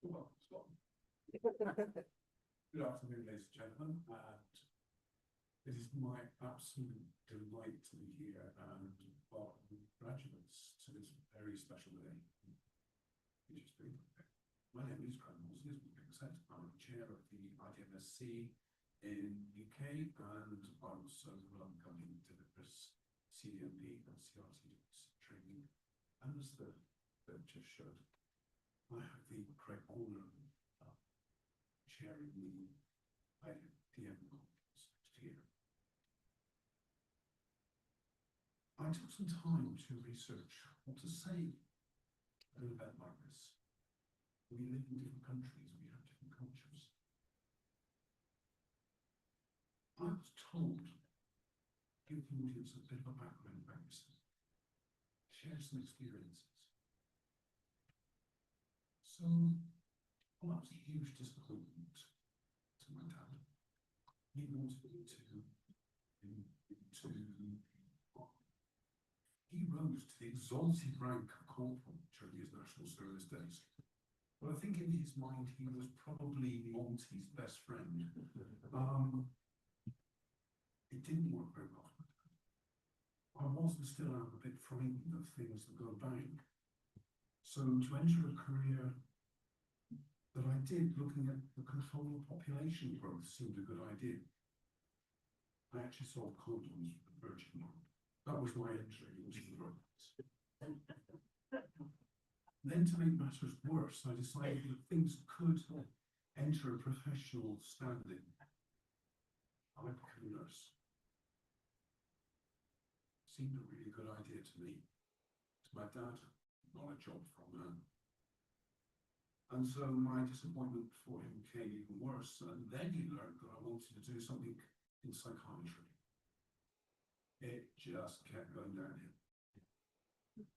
Good afternoon, ladies and gentlemen, and it is my absolute delight to be here and welcome graduates to this very special day. My name is Graham Mosley, as we can say. I'm the chair of the IDMSC in UK, and I also welcome delivers CDMP and CRT training. And as the just showed, I have the great honour of chairing the IDM conference next year. I took some time to research what to say at an event like this. We live in different countries, we have different cultures. I was told, give the audience a bit of a background about yourself, share some experiences. So, well, that was a huge disappointment to my dad. He wanted me to he rose to the exalted rank of corporal during his national service days. But I think in his mind, he was probably Monty's best friend. It didn't work very well. I was and still am a bit frightened of things that go bang. So to enter a career that I did looking at the control of population growth seemed a good idea. I actually sold condoms for the Virgin Mart. That was my entry into the workplace. Then to make matters worse, I decided that things could enter a professional standing. I became a nurse. Seemed a really good idea to me. To my dad, not a job from him. And so my disappointment for him became even worse. And then he learned that I wanted to do something in psychiatry. It just kept going downhill.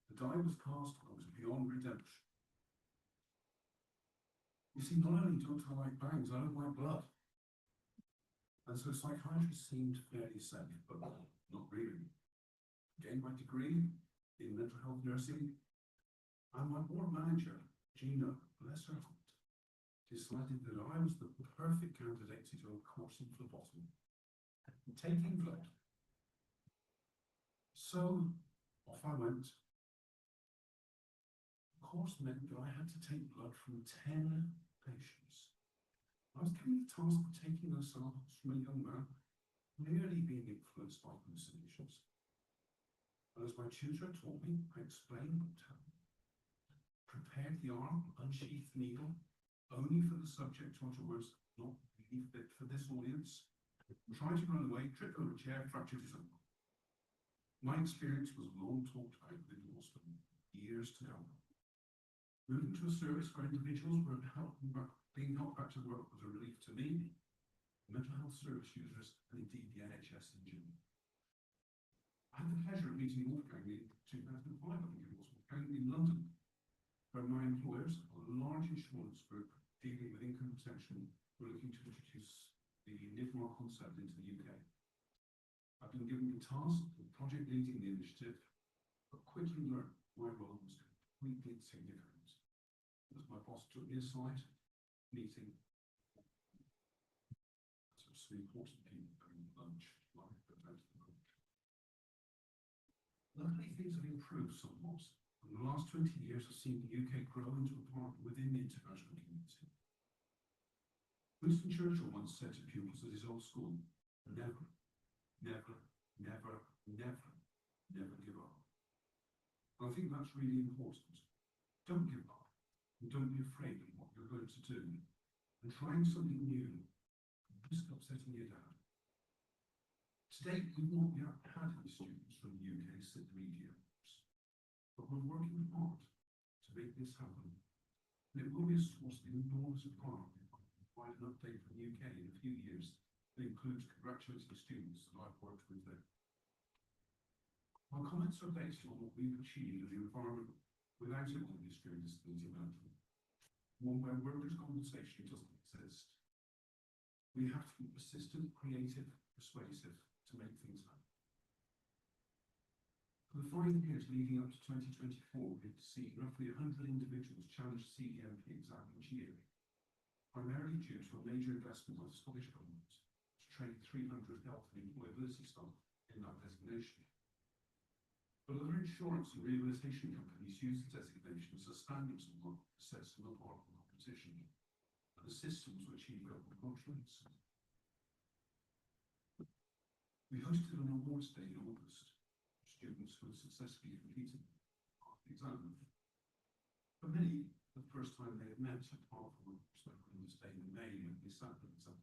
The die was cast, I was beyond redemption. You see, not only don't I like bangs, I don't like blood. And so psychiatry seemed fairly safe, but not really. Gained my degree in mental health nursing, and my board manager, Gina, bless her heart, decided that I was the perfect candidate to do a course in phlebotomy, taking blood. So off I went. The course meant that I had to take blood from 10 patients. I was given the task of taking those samples from a young man clearly being influenced by hallucinations. And as my tutor taught me, I explained what happened. Prepared the arm, unsheathed the needle, only for the subject to utter words not really fit for this audience. Tried to run away, tripped over a chair, fractured his ankle. My experience was long talked about within the hospital, years to come. Moving to a service where individuals were being helped back to work was a relief to me, mental health service users, and indeed the NHS in general. I had the pleasure of meeting Wolfgang in 2005, I think it was, Wolfgang in London, where my employers, a large insurance group dealing with income protection, were looking to introduce the NIFMAR concept into the UK. I've been given the task of project leading the initiative, but quickly learned my role was completely insignificant. As my boss took me aside, meeting some important people having lunch, like the luckily, things have improved somewhat. In the last 20 years, I've seen the UK grow into a part within the international community. Winston Churchill once said to pupils at his old school, never, never, never, never, never give up. And I think that's really important. Don't give up. And don't be afraid of what you're going to do. And trying something new, risk upsetting your dad. To date, we've not yet had any students from the UK sit the media course, but we're working hard to make this happen. And it will be a source of enormous pride if I can provide an update from the UK in a few years that includes congratulating students that I've worked with there. My comments are based on what we've achieved in the environment without an industry and disability management, one where workers' compensation doesn't exist. We have to be persistent, creative, persuasive to make things happen. For the 5 years leading up to 2024, we've seen roughly 100 individuals challenge the CDMP exam each year, primarily due to a major investment by the Scottish Government to train 300 health and employability staff in that designation. But other insurance and rehabilitation companies use the designation as a standing mark to set them apart from competition and a system to achieve government contracts. We hosted an awards day in August for students who had successfully completed the exam. For many, the first time they had met, apart from Awards Day in May when they sat the exam.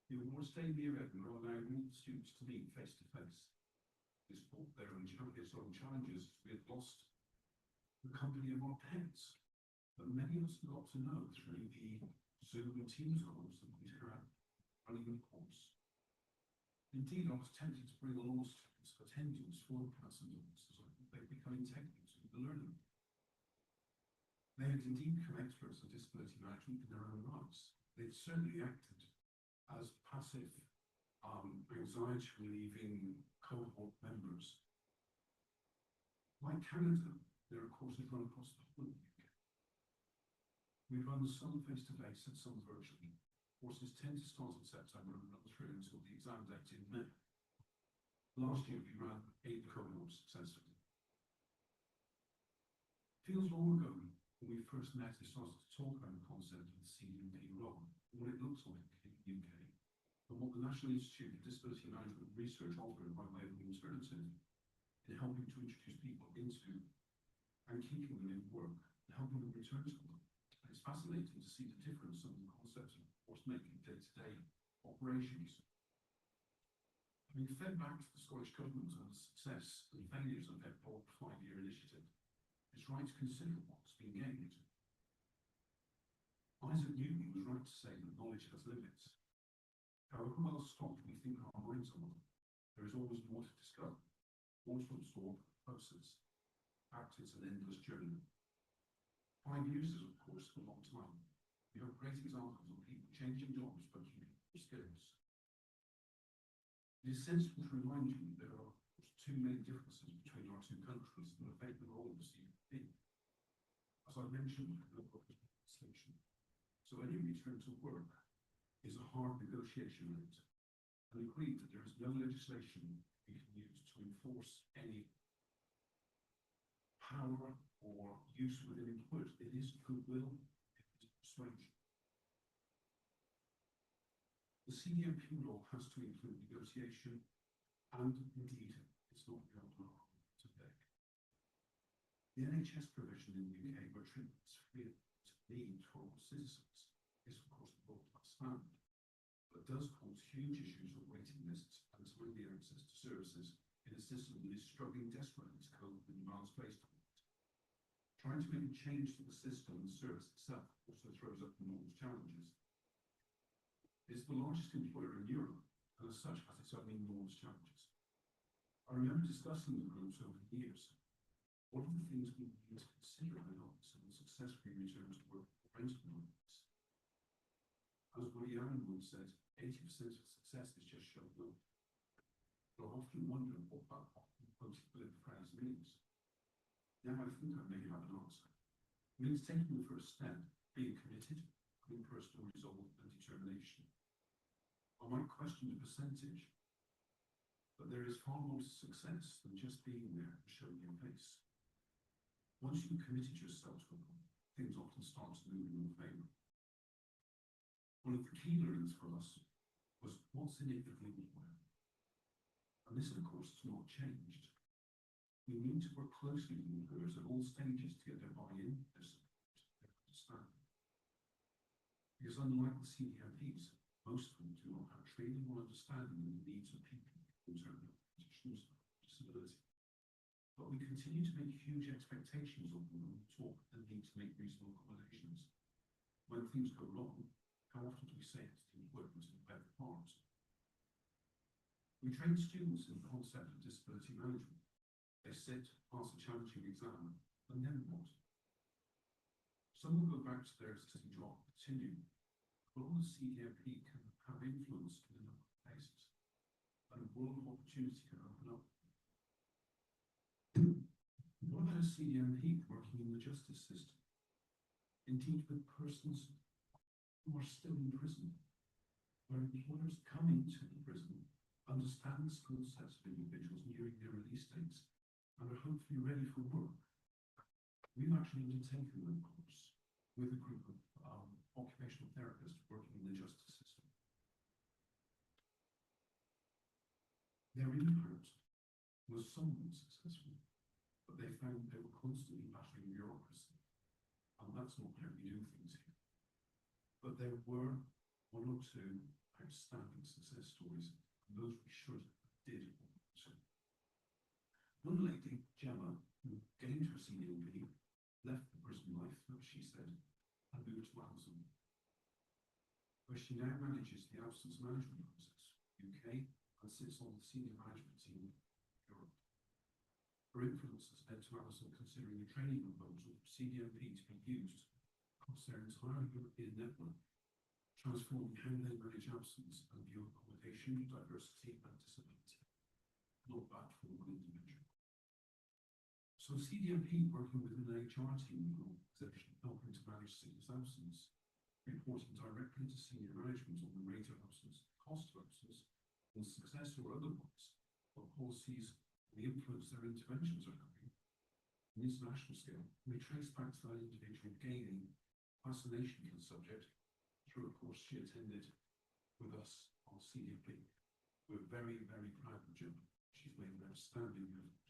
The awards day near Edinburgh allowed all the students to meet face to face. This brought their own challenges. We had lost the company of our pets, but many of us got to know through the Zoom and Teams calls that we had running the course. Indeed, I was tempted to bring along students for attendance for the cats and dogs, as they become integral to the learning. They had indeed become experts in disability management in their own rights. They'd certainly acted as passive anxiety relieving cohort members. Like Canada, there are courses run across the whole UK. We run some face-to-face and some virtually. Courses tend to start in September and run through until the exam date in May. Last year we ran 8 cohorts successfully. Feels long ago when we first met and started to talk about the concept of the CDMP role and what it looks like in the UK. But what the National Institute of Disability Management Research offered by way of an alternative in helping to introduce people into and keeping them in work and helping them return to work. And it's fascinating to see the difference in the concepts of what's making day-to-day operations. Having fed back to the Scottish Government on the success and failures of their 5-year initiative, it's right to consider what's been gained. Isaac Newton was right to say that knowledge has limits. However well stocked we think our minds are, there is always more to discover, more to absorb, process. In fact, it's an endless journey. 5 years is, of course, a long time. We have great examples of people changing jobs but keeping their skills. It is sensible to remind you that there are, of course, two main differences between our two countries that affect the role of the CFP. As I mentioned, no legislation. So any return to work is a hard negotiation rate, and agreed that there is no legislation we can use to enforce any power or use within employers. It is goodwill, it is persuasion. The CDMP law has to include negotiation, and indeed, it's not beyond our to beg. The NHS provision in the UK, where treatment is free to need for all citizens, is of course the world-class standard, but does cause huge issues of waiting lists and timely access to services in a system that is struggling desperately to cope with the demands placed on it. Trying to make a change to the system and the service itself also throws up enormous challenges. It is the largest employer in Europe, and as such has its own enormous challenges. I remember discussing the groups over the years. What are the things we need to consider in office and successfully return to work for rental markets? As Woody Allen once said, 80% of success is just showing up. But I often wonder what that often quoted glib phrase means. Now I think I may have an answer. It means taking the first step, being committed, having personal resolve and determination. I might question the percentage, but there is far more to success than just being there and showing your face. Once you've committed yourself to it, things often start to move in your favour. One of the key learnings for us was what's in it if we were. And this, of course, has not changed. We need to work closely with employers at all stages to get their buy-in, their support, their understanding. Because unlike the CDMPs, most of them do not have training or understanding of the needs of people in terms of conditions of disability. But we continue to make huge expectations of them when we talk and need to make reasonable accommodations. When things go wrong, how often do we say it to the employer to the better part? We train students in the concept of disability management. They sit, pass a challenging exam, and then what? Some will go back to their existing job, continue, but all the CDMP can have influence in a number of places, and a world of opportunity can open up. What about a CDMP working in the justice system? Indeed, with persons who are still in prison, where employers come into the prison, understand the skill sets of individuals nearing their release dates, and are hopefully ready for work. We've actually undertaken that course with a group of occupational therapists working in the justice system. Their impact was somewhat successful, but they found they were constantly battling bureaucracy, and that's not how we do things here. But there were one or two outstanding success stories, and those we should did. One lady, Gemma, who gained her CDMP, left the prison life, as she said, and moved to Amazon, where she now manages the absence management process in the UK and sits on the senior management team in Europe. Her influence has led to Amazon considering a training proposal for CDMP to be used across their entire European network, transforming how they manage absence and view accommodation, diversity and disability. Not bad for one individual. So CDMP working within an HR team in an organisation helping to manage sickness absence, reporting directly to senior management on the rate of absence, cost of absence, and success or otherwise, what policies and the influence their interventions are having. On an international scale, we trace back to that individual gaining fascination with the subject through a course she attended with us on CDP. We're very, very proud of Jill. She's made an outstanding effort.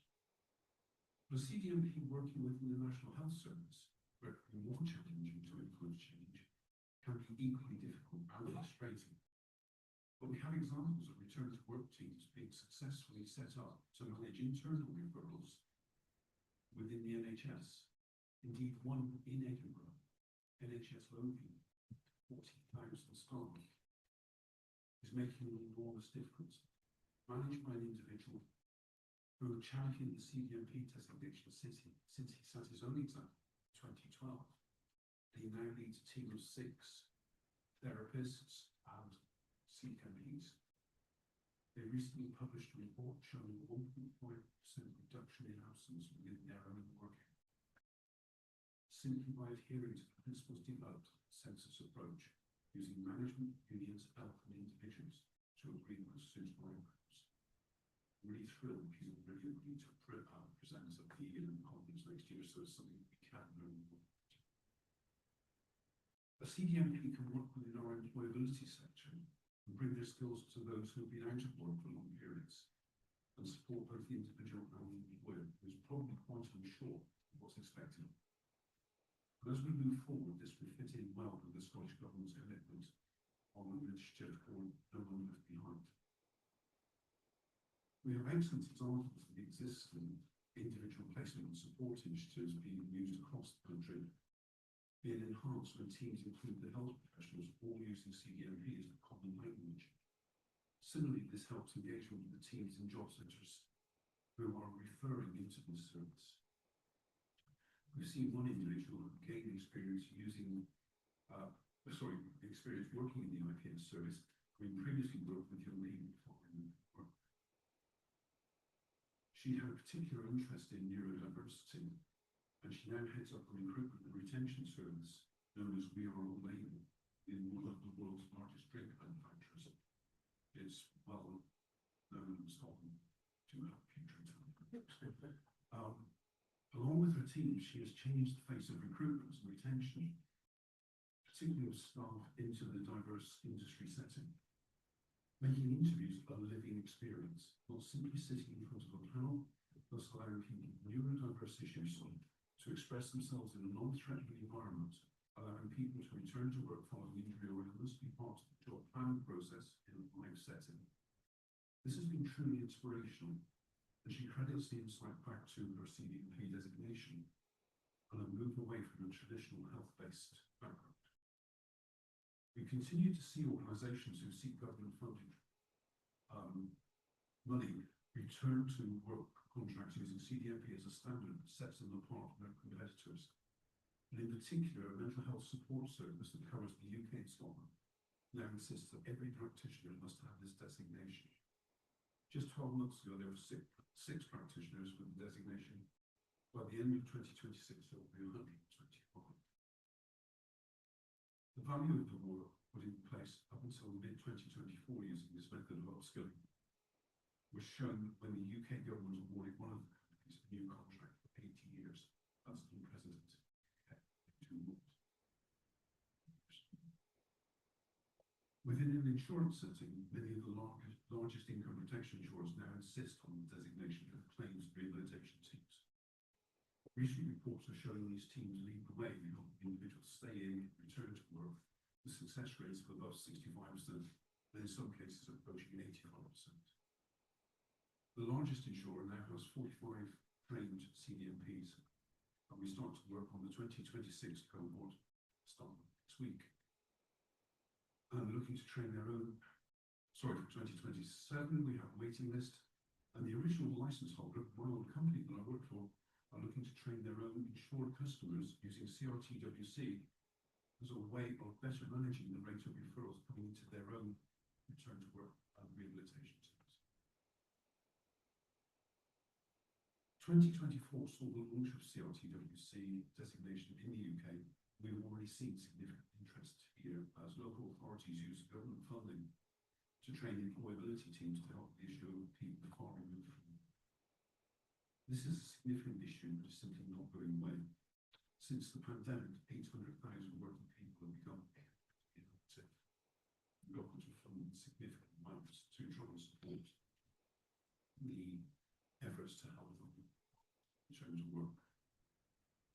The CDMP working within the National Health Service, where it can be more challenging to influence change, can be equally difficult and frustrating. But we have examples of return to work teams being successfully set up to manage internal referrals within the NHS. Indeed, one in Edinburgh, NHS Lothian, 40,000 staff, is making an enormous difference. Managed by an individual who championed the CDMP designation since he sat his own exam in 2012. And he now leads a team of 6 therapists and CDMPs. They recently published a report showing a 1.5% reduction in absence within their own working. Simply by adhering to the principles developed in the census approach, using management, unions, health, and individuals to agree on suitable outcomes. I'm really thrilled he's already agreed to present at the conference next year, so it's something we can learn more. A CDMP can work within our employability sector and bring their skills to those who have been out of work for long periods and support both the individual and the employer, who's probably quite unsure of what's expected. And as we move forward, this will fit in well with the Scottish Government's commitment on an initiative called No One Left Behind. We have excellent examples of the existing individual placement and support initiatives being used across the country, being enhanced when teams include the health professionals all using CDMP as the common language. Similarly, this helps engagement with the teams in job centres who are referring into this service. We've seen one individual gain experience experience working in the IPS service, having previously worked with young people following work. She had a particular interest in neurodiversity, and she now heads up the recruitment and retention service known as We Are All Label in one of the world's largest drink manufacturers. It's well known in Scotland to have future time. Along with her team, she has changed the face of recruitment and retention, particularly of staff into the diverse industry setting, making interviews a living experience, not simply sitting in front of a panel, thus allowing people with neurodiverse issues to express themselves in a non-threatening environment, allowing people to return to work following injury or illness, be part of the job planning process in a live setting. This has been truly inspirational, and she credits the insight back to her CDMP designation and a move away from a traditional health-based background. We continue to see organisations who seek government funding money return to work contracts using CDMP as a standard that sets them apart from their competitors. And in particular, a mental health support service that covers the UK and Scotland now insists that every practitioner must have this designation. Just 12 months ago, there were six practitioners with the designation. By the end of 2026, there will be 125. The value of the work put in place up until mid-2024 using this method of upskilling was shown when the UK government awarded one of the companies a new contract for 80 years. That's unprecedented. Within an insurance setting, many of the largest income protection insurers now insist on the designation of claims rehabilitation teams. Recent reports are showing these teams lead the way in helping individuals stay in, return to work, with success rates of above 65%, and in some cases approaching 85%. The largest insurer now has 45 trained CDMPs, and we start to work on the 2026 cohort starting next week. And looking to train their own, for 2027, we have a waiting list, and the original license holder, my old company that I work for, are looking to train their own insured customers using CRTWC as a way of better managing the rate of referrals coming into their own return to work and rehabilitation teams. 2024 saw the launch of CRTWC designation in the UK. We've already seen significant interest here as local authorities use government funding to train employability teams to help the issue of people far removed from them. This is a significant issue that is simply not going away. Since the pandemic, 800,000 working people have become inactive. Government will fund significant amounts to try and support the efforts to help them return to work.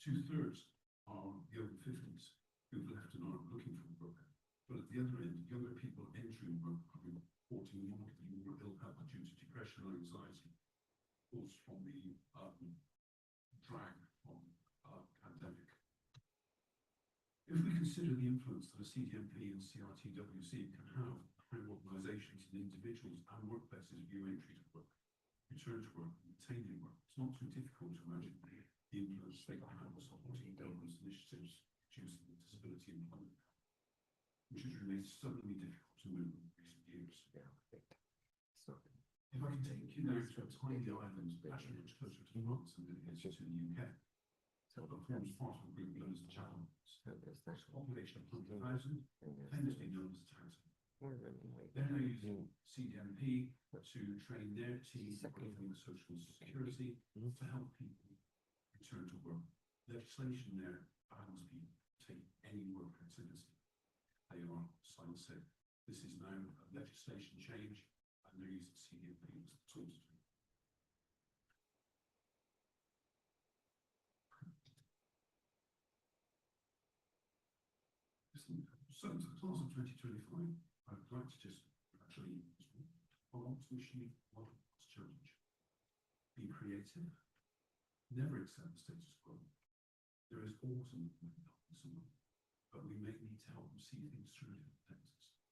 2/3 are the over 50s who've left and are looking for work. But at the other end, younger people entering work are reporting markedly more ill health due to depression and anxiety, caused from the drag from pandemic. If we consider the influence that a CDMP and CRTWC can have on how organisations and individuals and workplaces view entry to work, return to work, and retaining work, it's not too difficult to imagine the influence they can have on supporting government initiatives reducing disability employment, which has remained stubbornly difficult to move in recent years. If I can take you now to a tiny island, actually much closer to France than it is to the UK, but forms part of a group known as the Channel. Population of 100,000, famously known as Tarzan. They're now using CDMP to train their team in social security to help people return to work. Legislation there bans people take any work activity. They are signed sick. This is now a legislation change, and they're using CDMP as the tools to. So, to the class of 2025, I'd like to just actually, I want to achieve one challenge. Be creative. Never accept the status quo. There is always an someone, but we may need to help them see things through different lenses.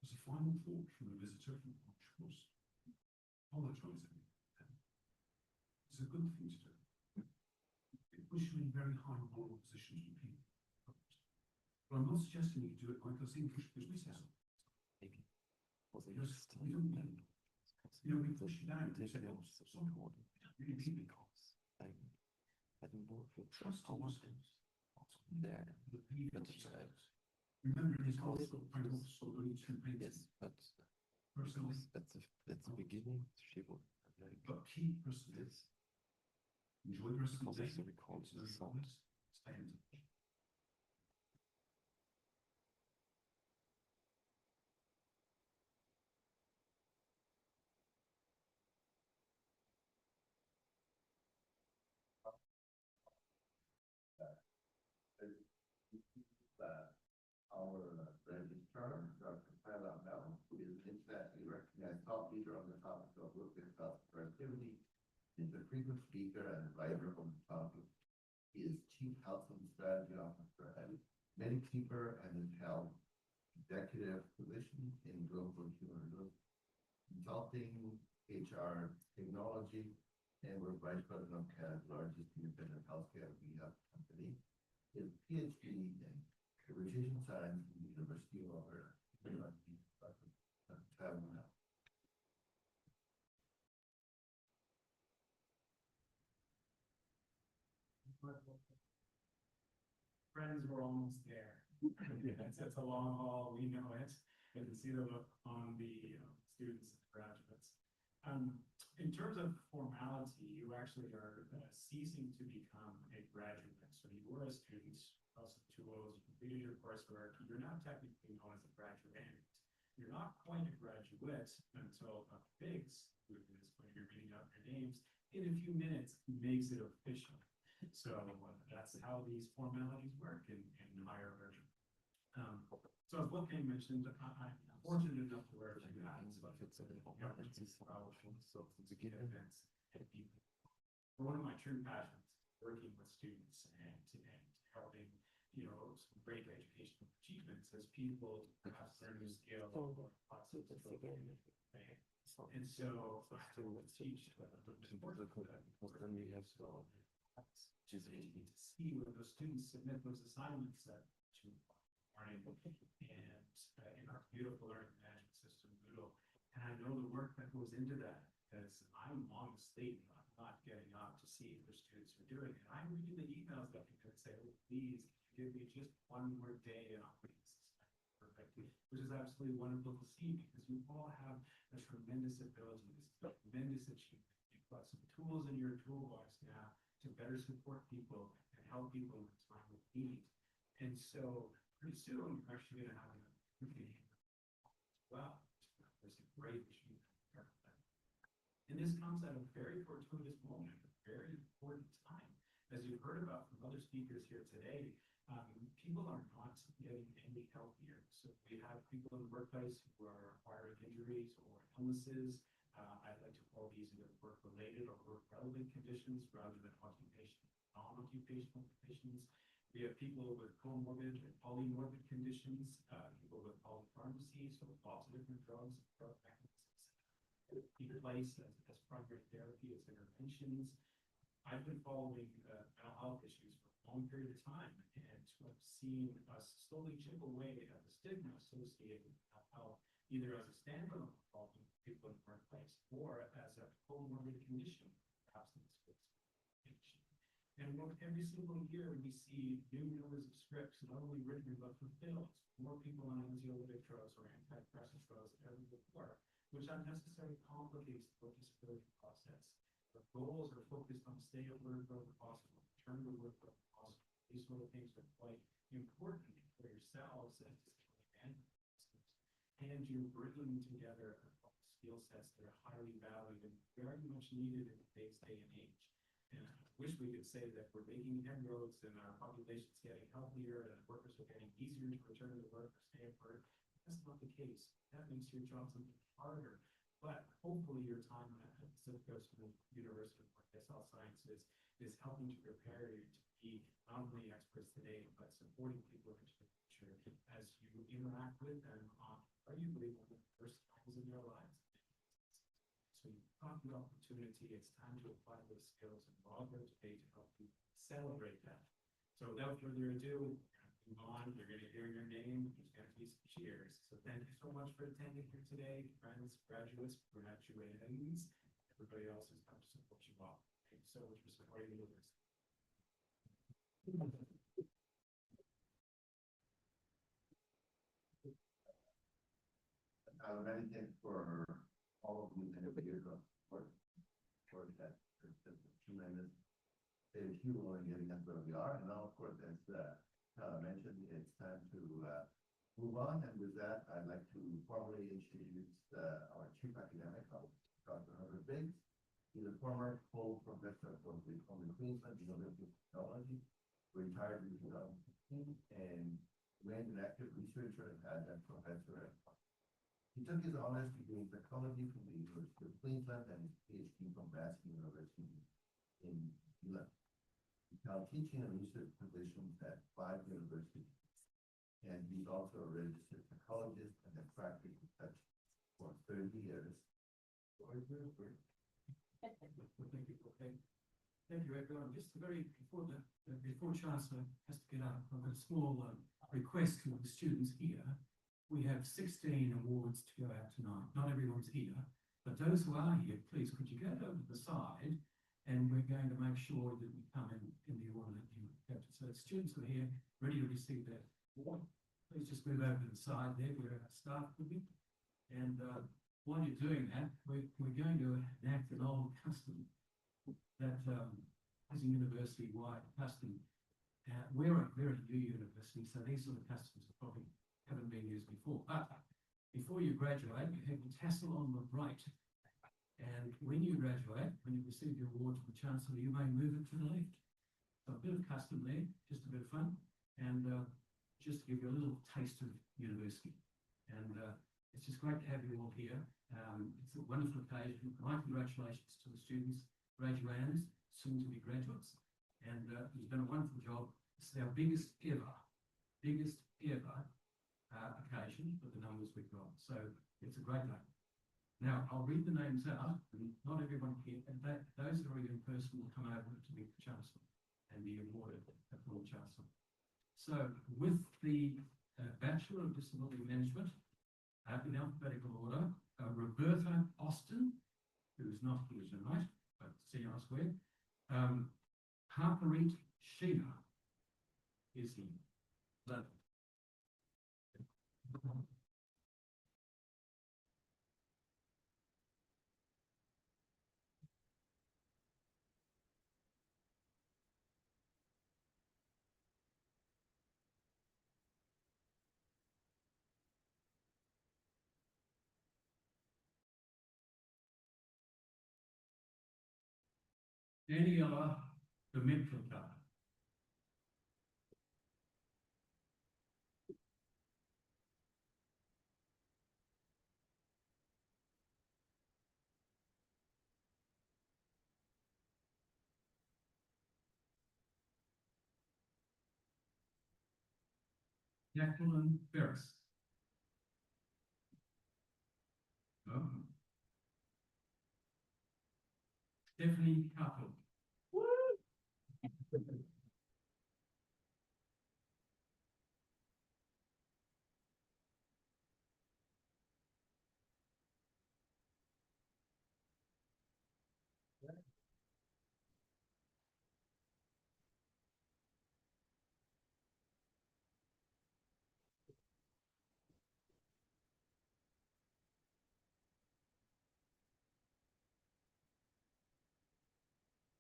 As a final thought from a visitor from Portugal, apologising. It's a good thing to do. It puts you in very high moral positions with people. But I'm not suggesting you do it like us English business. Maybe. Because we don't need it. You know, we push you down. We say, oh, so important. Really need it. Trust ourselves. There. Remember his also only 2 pages. Yes, but personally, that's the beginning. She will. But keep persistent. Enjoy the rest of the day. Stay in touch. Stay in touch. Our registrar, Dr. Fela Mel, who is an internationally recognized thought leader on the topic of workplace health productivity, is a frequent speaker and writer on the topic. He is Chief Health and Strategy Officer at MediKeeper and has held executive positions in global human resources consulting, HR technology, and we're Vice President of Canada's largest independent healthcare rehab company. His PhD in Nutrition Science from the University of Alberta. Friends, we're almost there. It's a long haul, we know it. You can see the look on the students and graduates. In terms of formality, you actually are ceasing to become a graduate. So you were a student, also 2 O's, you completed your coursework, you're now technically known as a graduate. You're not quite a graduate until FIGS, who is when you're reading out your names, in a few minutes makes it official. So that's how these formalities work in higher learning. So as Wolfgang mentioned, I'm fortunate enough to wear 2 hats, but it's powerful. So it's a given events and people. One of my true passions, working with students and helping, some great educational achievements as people perhaps learn to scale or and so I will teach then we have to see when those students submit those assignments to learning and in our beautiful learning management system, Moodle. And I know the work that goes into that because I'm on the state and I'm not getting up to see if the students are doing it. I read the emails that people say, oh, please give me just one more day and I'll make this perfect, which is absolutely wonderful to see because you all have a tremendous ability, this tremendous achievement. You've got some tools in your toolbox now to better support people and help people in time of need. And so pretty soon you're actually going to have well. There's a great issue. And this comes at a very fortuitous moment, a very important time. As you've heard about from other speakers here today, people are not getting any healthier. So we have people in the workplace who are acquiring injuries or illnesses. I like to call these either work-related or work-relevant conditions rather than non-occupational conditions. We have people with comorbid and polymorbid conditions, people with polypharmacy, so lots of different drugs, drug mechanisms in place as primary therapy, as interventions. I've been following mental health issues for a long period of time and have seen us slowly chip away at the stigma associated with mental health, either as a standalone problem for people in the workplace or as a comorbid condition, perhaps in this case. And every single year we see new numbers of scripts, not only written but fulfilled. More people on anxiolytic drugs or antidepressant drugs than ever before, which unnecessarily complicates the disability process. The goals are focused on stay at work wherever possible, return to work wherever possible. These sort of things are quite important for yourselves as disability management systems. And you're bringing together skill sets that are highly valued and very much needed in today's day and age. And I wish we could say that we're making inroads and our population's getting healthier and workers are getting easier to return to work or stay at work. That's not the case. That makes your job something harder. But hopefully your time at Pacific Coast University of Workplace Health Sciences is helping to prepare you to be not only experts today, but supporting people into the future as you interact with them on arguably one of the first times in their lives. So you've got the opportunity, it's time to apply those skills, and we're all here today to help you celebrate that. So without further ado, move on, you're going to hear your name, there's going to be some cheers. So thank you so much for attending here today, friends, graduates, graduands, everybody else who's come to support you all. Thank you so much for supporting the university. Many thanks for all of you that have here for that tremendous fuel in getting us where we are. And now, of course, as Tyler mentioned, it's time to move on. And with that, I'd like to formally introduce our Chief Academic Officer, Dr. Herbert Biggs. He's a former full professor from the Queensland University of Technology, retired in 2015, and remained an active researcher and adjunct professor at He took his honors degree in psychology from the University of Queensland and his PhD from Basque University in New Zealand. He's now teaching and research positions at 5 universities. And he's also a registered psychologist and has practiced such for 30 years. Thank you, everyone. Just before Chancellor has to get up, I've got a small request to the students here. We have 16 awards to go out tonight. Not everyone's here, but those who are here, please, could you go over to the side, and we're going to make sure that we come in the order that you have to. So the students who are here, ready to receive their award, please just move over to the side there where our staff will be. And while you're doing that, we're going to enact an old custom that is a university-wide custom. We're a very new university, so these sort of customs probably haven't been used before. But before you graduate, you have the tassel on the right. And when you graduate, when you receive your award from the Chancellor, you may move it to the left. So a bit of custom there, just a bit of fun. And just to give you a little taste of university. And it's just great to have you all here. It's a wonderful occasion. My congratulations to the students, graduands, soon to be graduates. And you've done a wonderful job. This is our biggest ever occasion for the numbers we've got. So it's a great day. Now, I'll read the names out, and not everyone here, and those who are in person will come over to meet the Chancellor and be awarded a full Chancellor. So with the Bachelor of Disability Management, in alphabetical order, Roberta Austin, who is not here tonight, but see elsewhere. Harpreet Sheena is here. Daniela Dimitrika. Jacqueline Ferris. Oh. Stephanie Capo.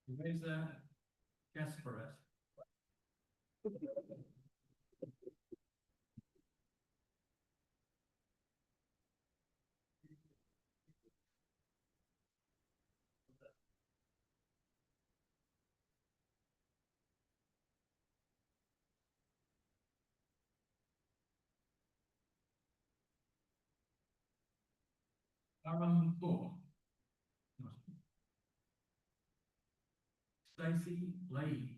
Teresa Gasparet. Aaron Moore. Stacey Leahy.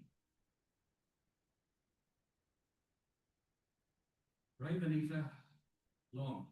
Ravenita Long.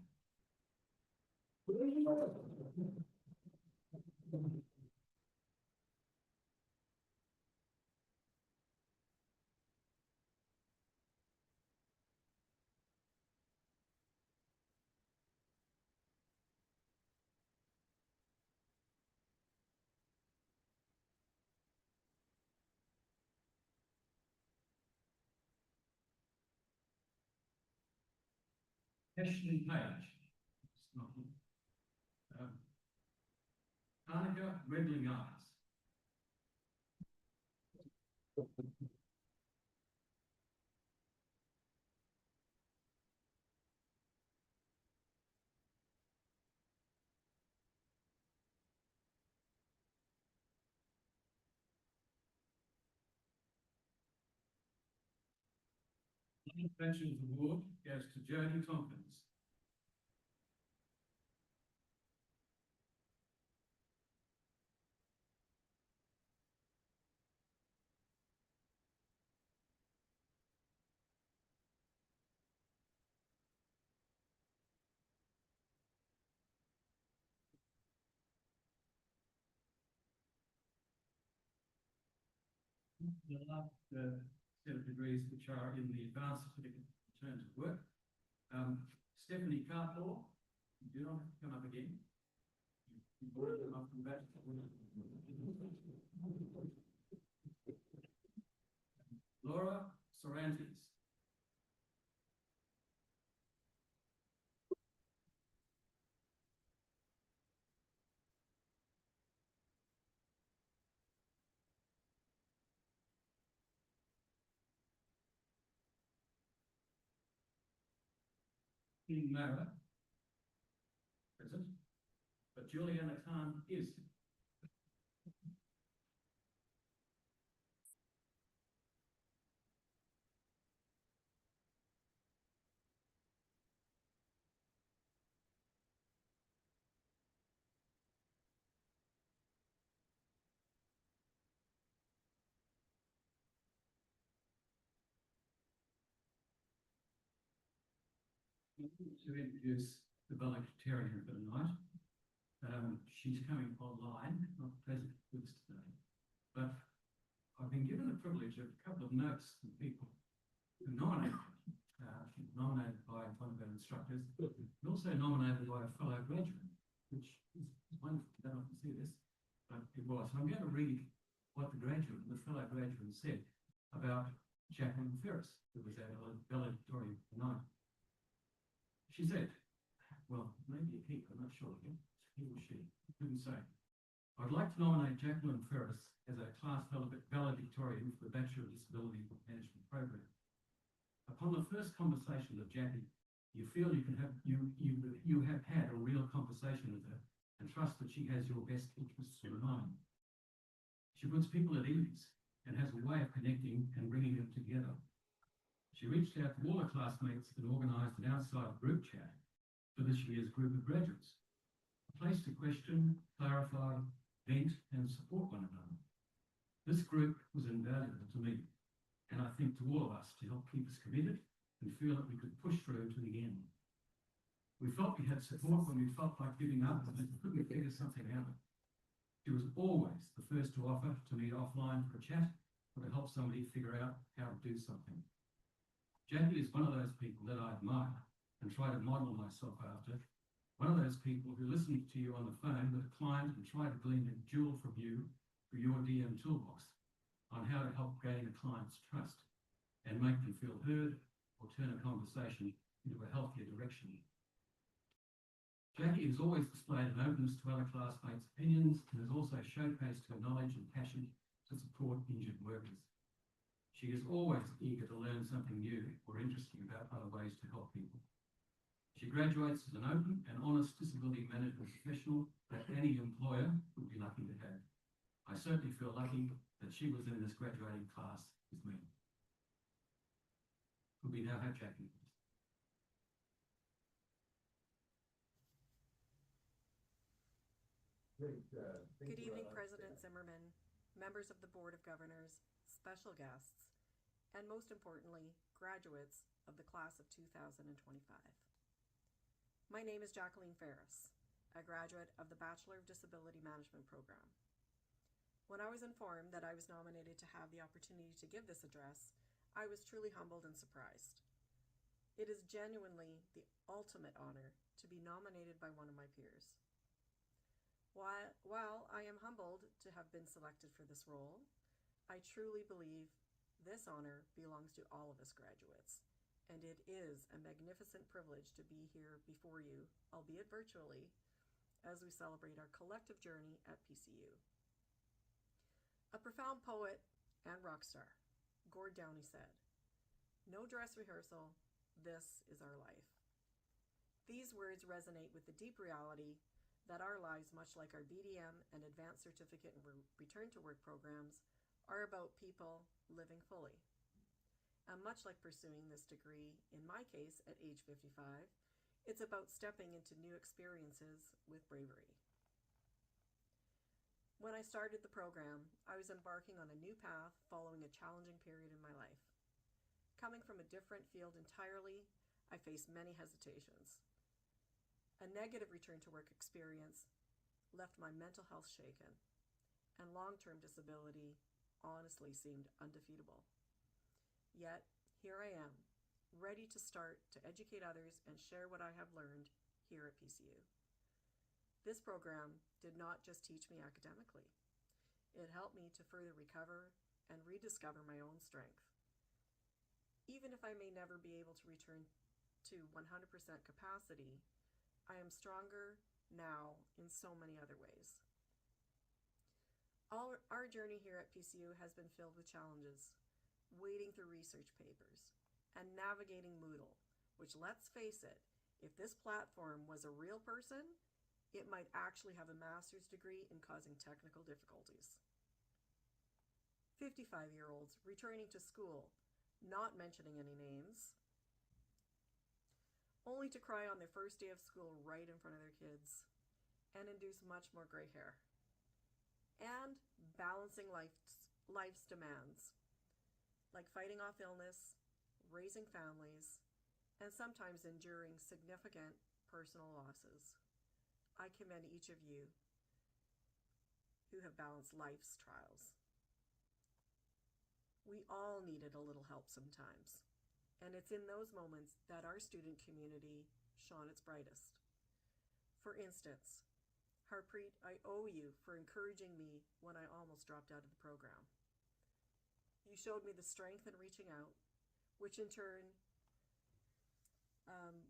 Ashley Page. Annika Redling Eyes. The Veterans Award goes to Jodie Tompkins. The last set of degrees which are in the advanced certificate in terms of work. Stephanie Cartlaw, you do not have to come up again. You've already come up from that. Laura Sorantes. King Mara, present, but Juliana Khan is. To introduce the valedictorian for the night. She's coming online, not present with us today, but I've been given the privilege of a couple of notes from people who nominated. She's nominated by one of our instructors, and also nominated by a fellow graduate, which is wonderful. I don't often see this, but it was. So I'm going to read what the graduate, the fellow graduate, said about Jacqueline Ferris, who was our valedictorian tonight. She said, well, maybe he, I'm not sure, he or she, couldn't say. I'd like to nominate Jacqueline Ferris as a class valedictorian for the Bachelor of Disability Management Program. Upon the first conversation with Jackie, you feel you have had a real conversation with her and trust that she has your best interests in mind. She puts people at ease and has a way of connecting and bringing them together. She reached out to all her classmates and organised an outside group chat for this year's group of graduates. A place to question, clarify, vent and support one another. This group was invaluable to me, and I think to all of us, to help keep us committed and feel that we could push through to the end. We felt we had support when we felt like giving up and couldn't figure something out. She was always the first to offer to meet offline for a chat or to help somebody figure out how to do something. Jackie is one of those people that I admire and try to model myself after. One of those people who listens to you on the phone with a client and try to glean a jewel from you for your DM toolbox on how to help gain a client's trust and make them feel heard or turn a conversation into a healthier direction. Jackie has always displayed an openness to other classmates' opinions and has also showcased her knowledge and passion to support injured workers. She is always eager to learn something new or interesting about other ways to help people. She graduates as an open and honest disability management professional that any employer would be lucky to have. I certainly feel lucky that she was in this graduating class with me. Could we now have Jackie? Good evening, President Zimmerman, members of the Board of Governors, special guests, and most importantly, graduates of the class of 2025. My name is Jacqueline Ferris, a graduate of the Bachelor of Disability Management program. When I was informed that I was nominated to have the opportunity to give this address, I was truly humbled and surprised. It is genuinely the ultimate honor to be nominated by one of my peers. While I am humbled to have been selected for this role, I truly believe this honor belongs to all of us graduates, and it is a magnificent privilege to be here before you, albeit virtually, as we celebrate our collective journey at PCU. A profound poet and rock star, Gord Downie said, "No dress rehearsal, this is our life." These words resonate with the deep reality that our lives, much like our BDM and Advanced Certificate and Return to Work programs, are about people living fully. And much like pursuing this degree, in my case at age 55, it's about stepping into new experiences with bravery. When I started the program, I was embarking on a new path following a challenging period in my life. Coming from a different field entirely, I faced many hesitations. A negative return to work experience left my mental health shaken, and long-term disability honestly seemed undefeatable. Yet, here I am, ready to start to educate others and share what I have learned here at PCU. This program did not just teach me academically. It helped me to further recover and rediscover my own strength. Even if I may never be able to return to 100% capacity, I am stronger now in so many other ways. Our journey here at PCU has been filled with challenges, wading through research papers, and navigating Moodle, which, let's face it, if this platform was a real person, it might actually have a master's degree in causing technical difficulties. 55-year-olds returning to school, not mentioning any names, only to cry on their first day of school right in front of their kids and induce much more gray hair. And balancing life's demands, like fighting off illness, raising families, and sometimes enduring significant personal losses. I commend each of you who have balanced life's trials. We all needed a little help sometimes. And it's in those moments that our student community shone its brightest. For instance, Harpreet, I owe you for encouraging me when I almost dropped out of the program. You showed me the strength in reaching out, which in turn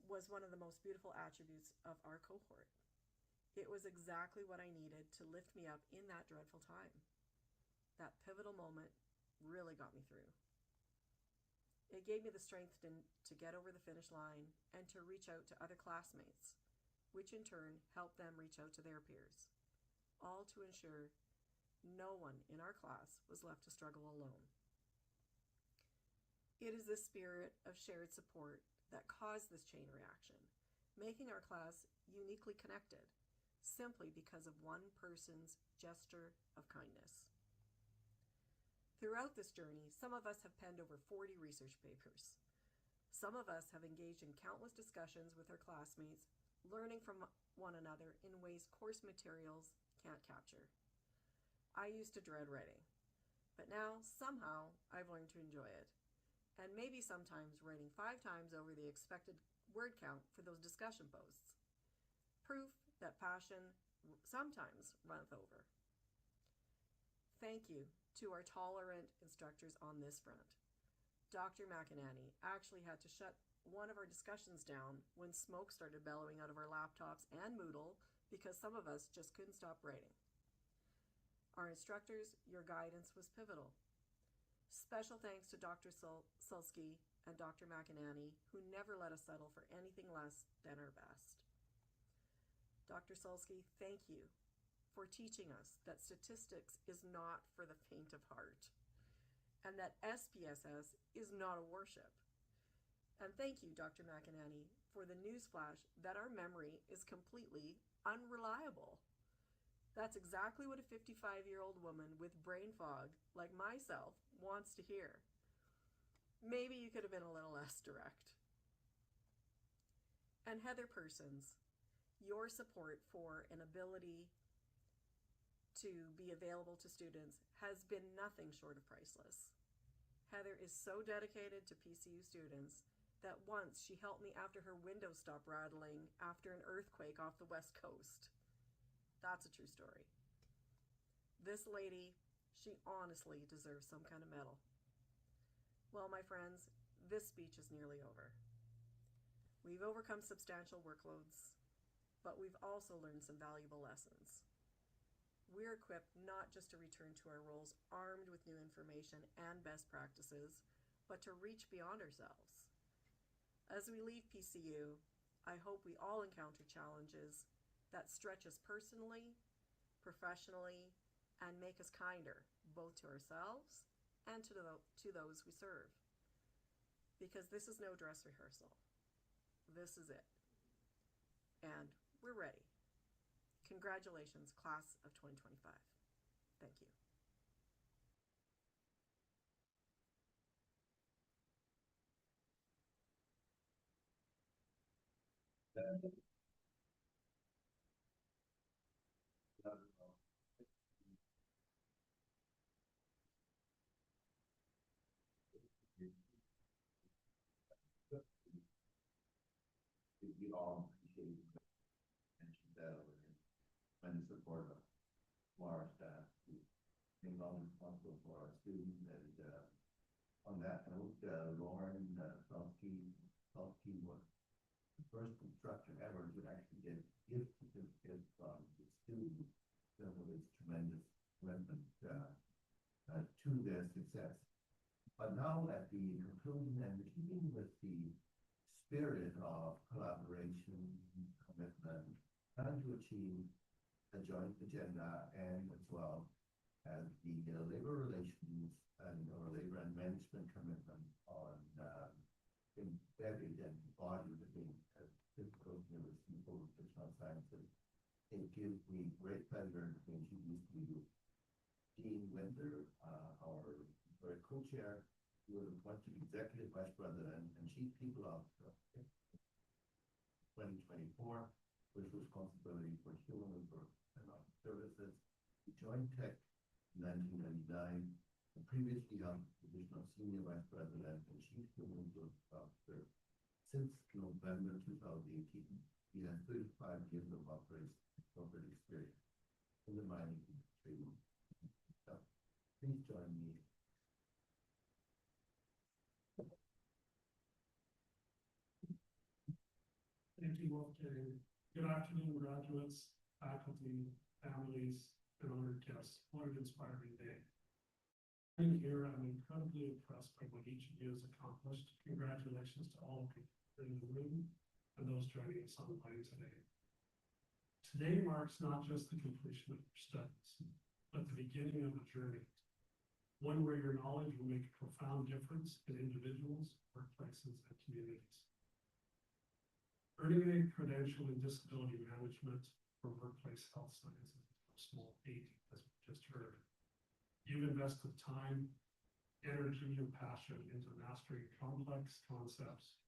was one of the most beautiful attributes of our cohort. It was exactly what I needed to lift me up in that dreadful time. That pivotal moment really got me through. It gave me the strength to get over the finish line and to reach out to other classmates, which in turn helped them reach out to their peers, all to ensure no one in our class was left to struggle alone. It is this spirit of shared support that caused this chain reaction, making our class uniquely connected, simply because of one person's gesture of kindness. Throughout this journey, some of us have penned over 40 research papers. Some of us have engaged in countless discussions with our classmates, learning from one another in ways course materials can't capture. I used to dread writing, but now somehow I've learned to enjoy it, and maybe sometimes writing 5 times over the expected word count for those discussion posts. Proof that passion sometimes runneth over. Thank you to our tolerant instructors on this front. Dr. McEnany actually had to shut one of our discussions down when smoke started bellowing out of our laptops and Moodle because some of us just couldn't stop writing. Our instructors, your guidance was pivotal. Special thanks to Dr. Sulsky and Dr. McEnany, who never let us settle for anything less than our best. Dr. Sulsky, thank you for teaching us that statistics is not for the faint of heart, and that SPSS is not a worship. And thank you, Dr. McEnany, for the newsflash that our memory is completely unreliable. That's exactly what a 55-year-old woman with brain fog, like myself, wants to hear. Maybe you could have been a little less direct. And Heather Persons, your support for an ability to be available to students has been nothing short of priceless. Heather is so dedicated to PCU students that once she helped me after her window stopped rattling after an earthquake off the West Coast. That's a true story. This lady, she honestly deserves some kind of medal. Well, my friends, this speech is nearly over. We've overcome substantial workloads, but we've also learned some valuable lessons. We're equipped not just to return to our roles armed with new information and best practices, but to reach beyond ourselves. As we leave PCU, I hope we all encounter challenges that stretch us personally, professionally, and make us kinder, both to ourselves and to those we serve. Because this is no dress rehearsal. This is it. And we're ready. Congratulations, class of 2025. Thank you. We all appreciate that and support of our staff, being all responsible for our students. And on that note, Lauren Sulsky was the first instructor ever to actually get gift certificates from the students. So it's tremendous commitment to their success. But now at the conclusion and keeping with the spirit of collaboration, commitment, trying to achieve a joint agenda, and as well as the labor relations and or labor and management commitment on embedded and embodied within typical university for professional sciences. It gives me great pleasure to introduce to you Dean Winter, our co-chair, who was appointed Executive Vice President and Chief People Officer 2024, with responsibility for human resources and services. He joined Tech in 1999 and previously held the position of Senior Vice President and Chief Human Resources Officer since November 2018. He has 35 years of operations and corporate experience in the mining industry. So please join me. Thank you, Wolfgang. Good afternoon, graduates, faculty, families, and honored guests. What an inspiring day. Being here, I'm incredibly impressed by what each of you has accomplished. Congratulations to all of you in the room and those joining us online today. Today marks not just the completion of your studies, but the beginning of a journey. One where your knowledge will make a profound difference in individuals, workplaces, and communities. Earning a credential in disability management for workplace health sciences is a small feat, as we just heard. You've invested time, energy, and passion into mastering complex concepts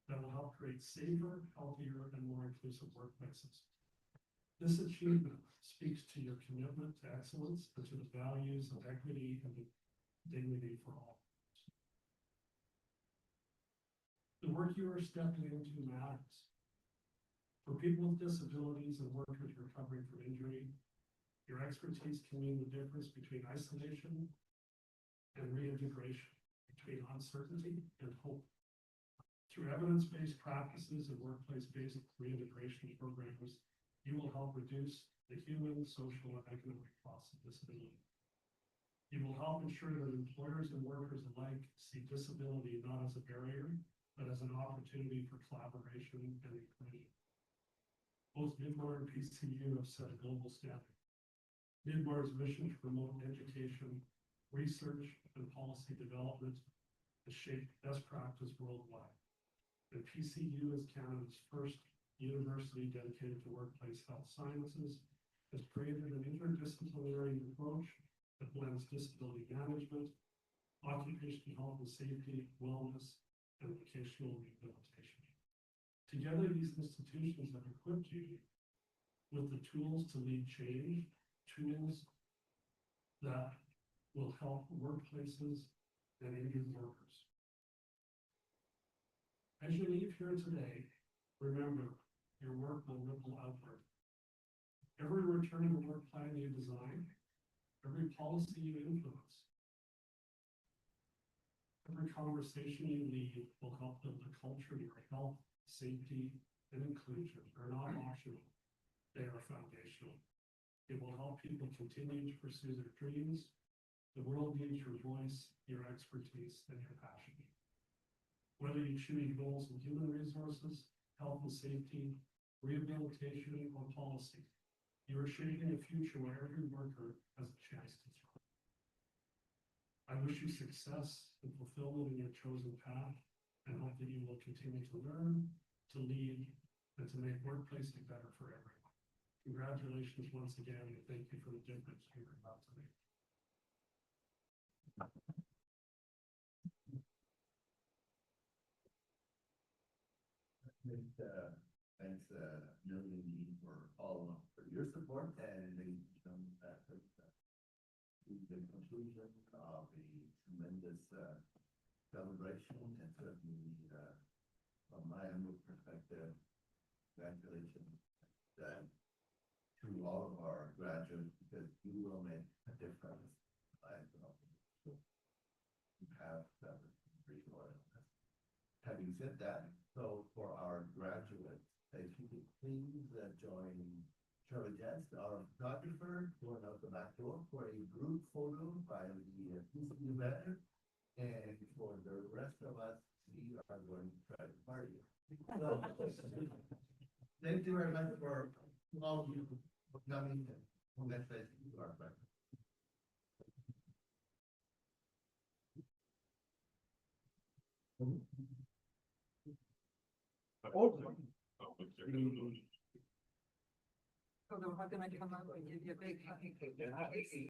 that will help create safer, healthier, and more inclusive workplaces. This achievement speaks to your commitment to excellence and to the values of equity and dignity for all. The work you are stepping into matters. For people with disabilities and workers recovering from injury, your expertise can mean the difference between isolation and reintegration, between uncertainty and hope. Through evidence-based practices and workplace-based reintegration programs, you will help reduce the human, social, and economic costs of disability. You will help ensure that employers and workers alike see disability not as a barrier, but as an opportunity for collaboration and inclusion. Both Midmar and PCU have set a global standard. Midmar's mission to promote education, research, and policy development has shaped best practice worldwide. And PCU, as Canada's first university dedicated to workplace health sciences, has created an interdisciplinary approach that blends disability management, occupational health and safety, wellness, and vocational rehabilitation. Together, these institutions have equipped you with the tools to lead change, tools that will help workplaces and injured workers. As you leave here today, remember, your work will ripple outward. Every return to work plan you design, every policy you influence, every conversation you lead will help build a culture where health, safety, and inclusion are not optional, they are foundational. It will help people continue to pursue their dreams. The world needs your voice, your expertise, and your passion. Whether you choose roles in human resources, health and safety, rehabilitation, or policy, you are shaping a future where every worker has a chance to thrive. I wish you success and fulfillment in your chosen path, and hope that you will continue to learn, to lead, and to make workplaces better for everyone. Congratulations once again, and thank you for the difference you're about to make. Thanks million for all for your support and the conclusion of a tremendous celebration, and certainly from my humble perspective, congratulations to all of our graduates, because you will make a difference. You have pretty loyal. Having said that, so for our graduates, if you could please join Shirley Jess, our photographer, going out the back door for a group photo by the PCU banner. And for the rest of us, we are going to try to party. So, thank you very much for all of you for coming, and congratulations to our friends. So they're gonna come out and give you a big hug.